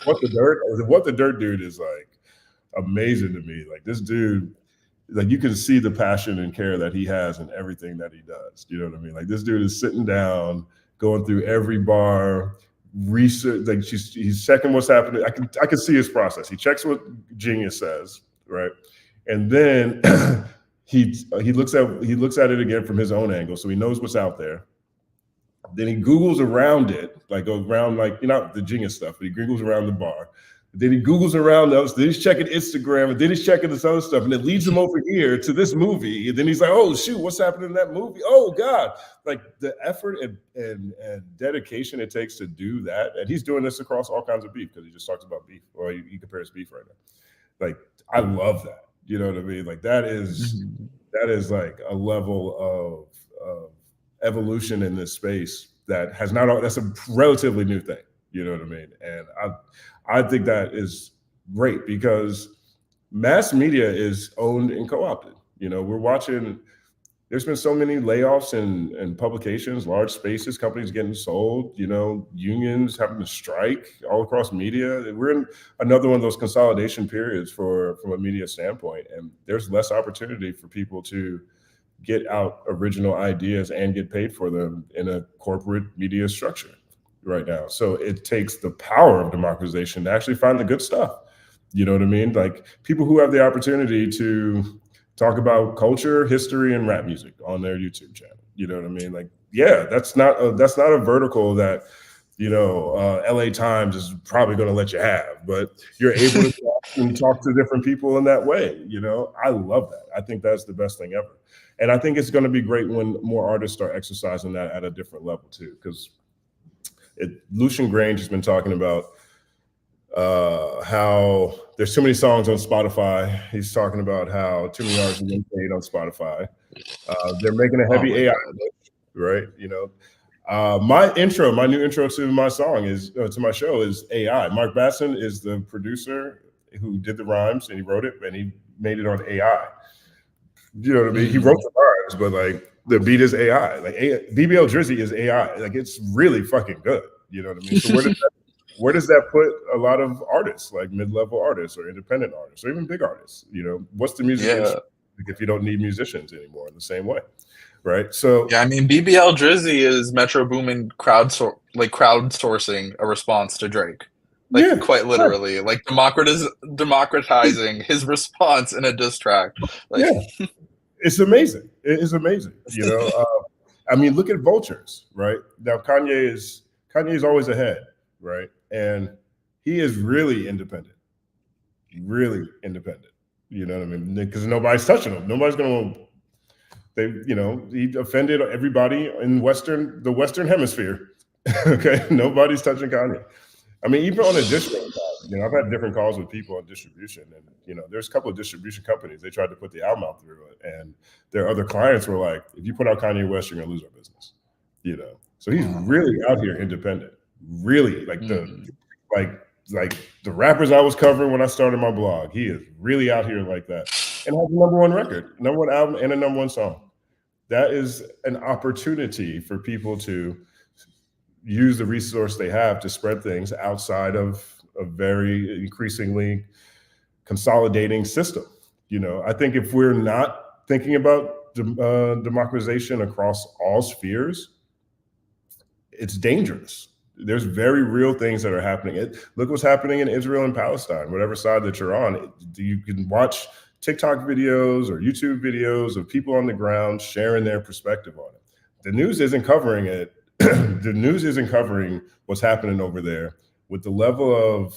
What the dirt dude is like amazing to me. Like this dude, like you can see the passion and care that he has in everything that he does. You know what I mean? Like this dude is sitting down, going through every bar, research. Like he's checking what's happening. I can see his process. He checks what Genius says, right, and then he looks at it again from his own angle, so he knows what's out there. Then he Googles around it, like goes around like not the Genius stuff, but he Googles around the bar. Then he Googles around else. Then he's checking Instagram, and then he's checking this other stuff, and it leads him over here to this movie. And then he's like, "Oh shoot, what's happening in that movie? Oh God!" Like the effort and dedication it takes to do that, and he's doing this across all kinds of beef because he just talks about beef, or he compares beef right now. Like I love that. You know what I mean? Like that is like a level of evolution in this space that has not. That's a relatively new thing. You know what I mean? And I think that is great because mass media is owned and co-opted. You know, we're watching. There's been so many layoffs and publications, large spaces, companies getting sold. You know, unions having to strike all across media. We're in another one of those consolidation periods from a media standpoint, and there's less opportunity for people to get out original ideas and get paid for them in a corporate media structure right now. So it takes the power of democratization to actually find the good stuff. You know what I mean? Like people who have the opportunity to talk about culture, history, and rap music on their YouTube channel. You know what I mean? Like, yeah, that's not a vertical that LA Times is probably going to let you have, but you're able to talk to different people in that way. You know, I love that. I think that's the best thing ever. And I think it's going to be great when more artists start exercising that at a different level too, because Lucian Grange has been talking about how there's too many songs on Spotify. He's talking about how too many artists are getting paid on Spotify. They're making a heavy AI, right? You know, my new intro to my song to my show is AI. Mark Basson is the producer who did the rhymes and he wrote it and he made it on AI. You know what I mean? He wrote the rhymes, but like the beat is AI. Like BBL Drizzy is AI. Like it's really fucking good. You know what I mean? So where does that put a lot of artists, like mid-level artists or independent artists or even big artists? You know, what's the music industry if you don't need musicians anymore in the same way? Right. So yeah, I mean BBL Drizzy is Metro Boomin crowdsourcing a response to Drake. Like quite literally. Right. Like democratizing his response in a diss track. Like it's amazing. It is amazing. You know, I mean, look at Vultures, right? Now Kanye is always ahead, right? And he is really independent. Really independent. You know what I mean? Because nobody's touching him. Nobody's gonna he offended everybody in the Western Hemisphere. Okay. Nobody's touching Kanye. I mean, even on a distribution, I've had different calls with people on distribution, and there's a couple of distribution companies. They tried to put the album out through it, and their other clients were like, "If you put out Kanye West, you're gonna lose our business." So he's really out here independent. Really, like like the rappers I was covering when I started my blog. He is really out here like that, and has a #1 record, #1 album, and a #1 song. That is an opportunity for people to use the resource they have to spread things outside of a very increasingly consolidating system. I think if we're not thinking about democratization across all spheres, it's dangerous. There's very real things that are happening. Look what's happening in Israel and Palestine, whatever side that you're on. You can watch TikTok videos or YouTube videos of people on the ground sharing their perspective on it. The news isn't covering it. The news isn't covering what's happening over there with the level of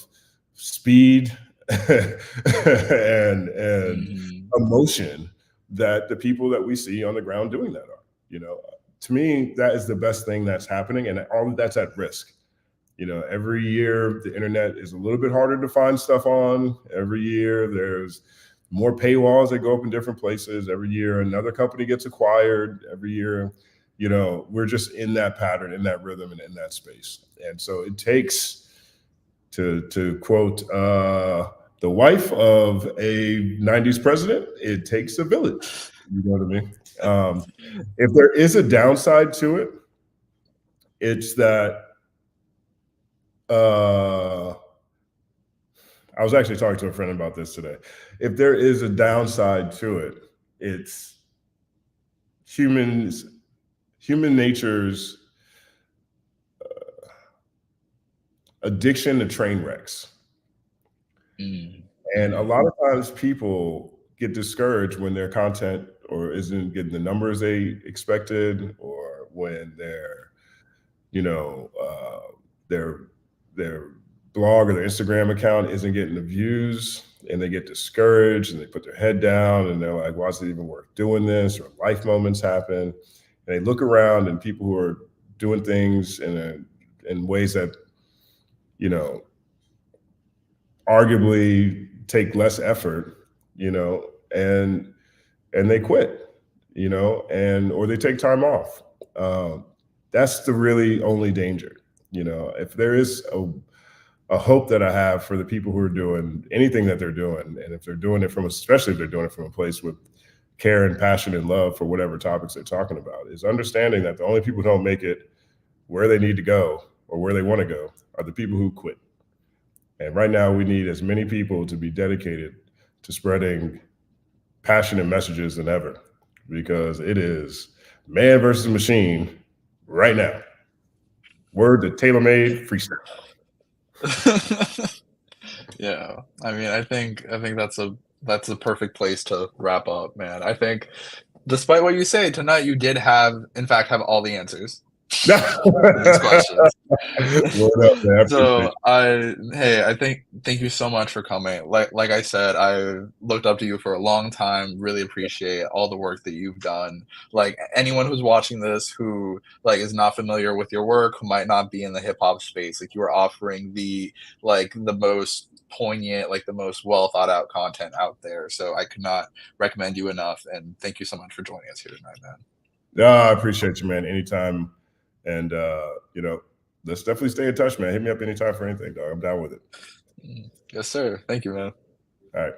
speed and emotion that the people that we see on the ground doing that are. To me, that is the best thing that's happening, and all of that's at risk. Every year the internet is a little bit harder to find stuff on. Every year there's more paywalls that go up in different places. Every year another company gets acquired. Every year, we're just in that pattern, in that rhythm, and in that space. And so it takes, to quote the wife of a 90s president, it takes a village. You know what I mean? If there is a downside to it, it's that I was actually talking to a friend about this today. If there is a downside to it, it's humans, human nature's addiction to train wrecks. And a Mm-hmm. lot of times people get discouraged when their content or isn't getting the numbers they expected, or when you know, their their blog or their Instagram account isn't getting the views, and they get discouraged and they put their head down and they're like, "Why is it even worth doing this?" Or life moments happen, and they look around and people who are doing things in ways that you know arguably take less effort, and they quit, and or they take time off. Um, that's the really only danger. If there is a hope that I have for the people who are doing anything that they're doing, and if they're doing it especially if they're doing it from a place with care and passion and love for whatever topics they're talking about, is understanding that the only people who don't make it where they need to go or where they want to go are the people who quit. And right now, we need as many people to be dedicated to spreading passionate messages than ever, because it is man versus machine right now. Word to tailor-made freestyle. Yeah, I mean, I think that's a perfect place to wrap up, man. I think despite what you say tonight, you did in fact, have all the answers to these questions. Word up, man. I appreciate So I thank you so much for coming. Like I said, I looked up to you for a long time. Really appreciate all the work that you've done. Like anyone who's watching this who like is not familiar with your work, who might not be in the hip hop space, like you are offering the most poignant, like the most well thought out content out there. So I could not recommend you enough. And thank you so much for joining us here tonight, man. No, I appreciate you, man. Anytime. And let's definitely stay in touch, man. Hit me up anytime for anything, dog. I'm down with it. Yes, sir. Thank you, man. All right.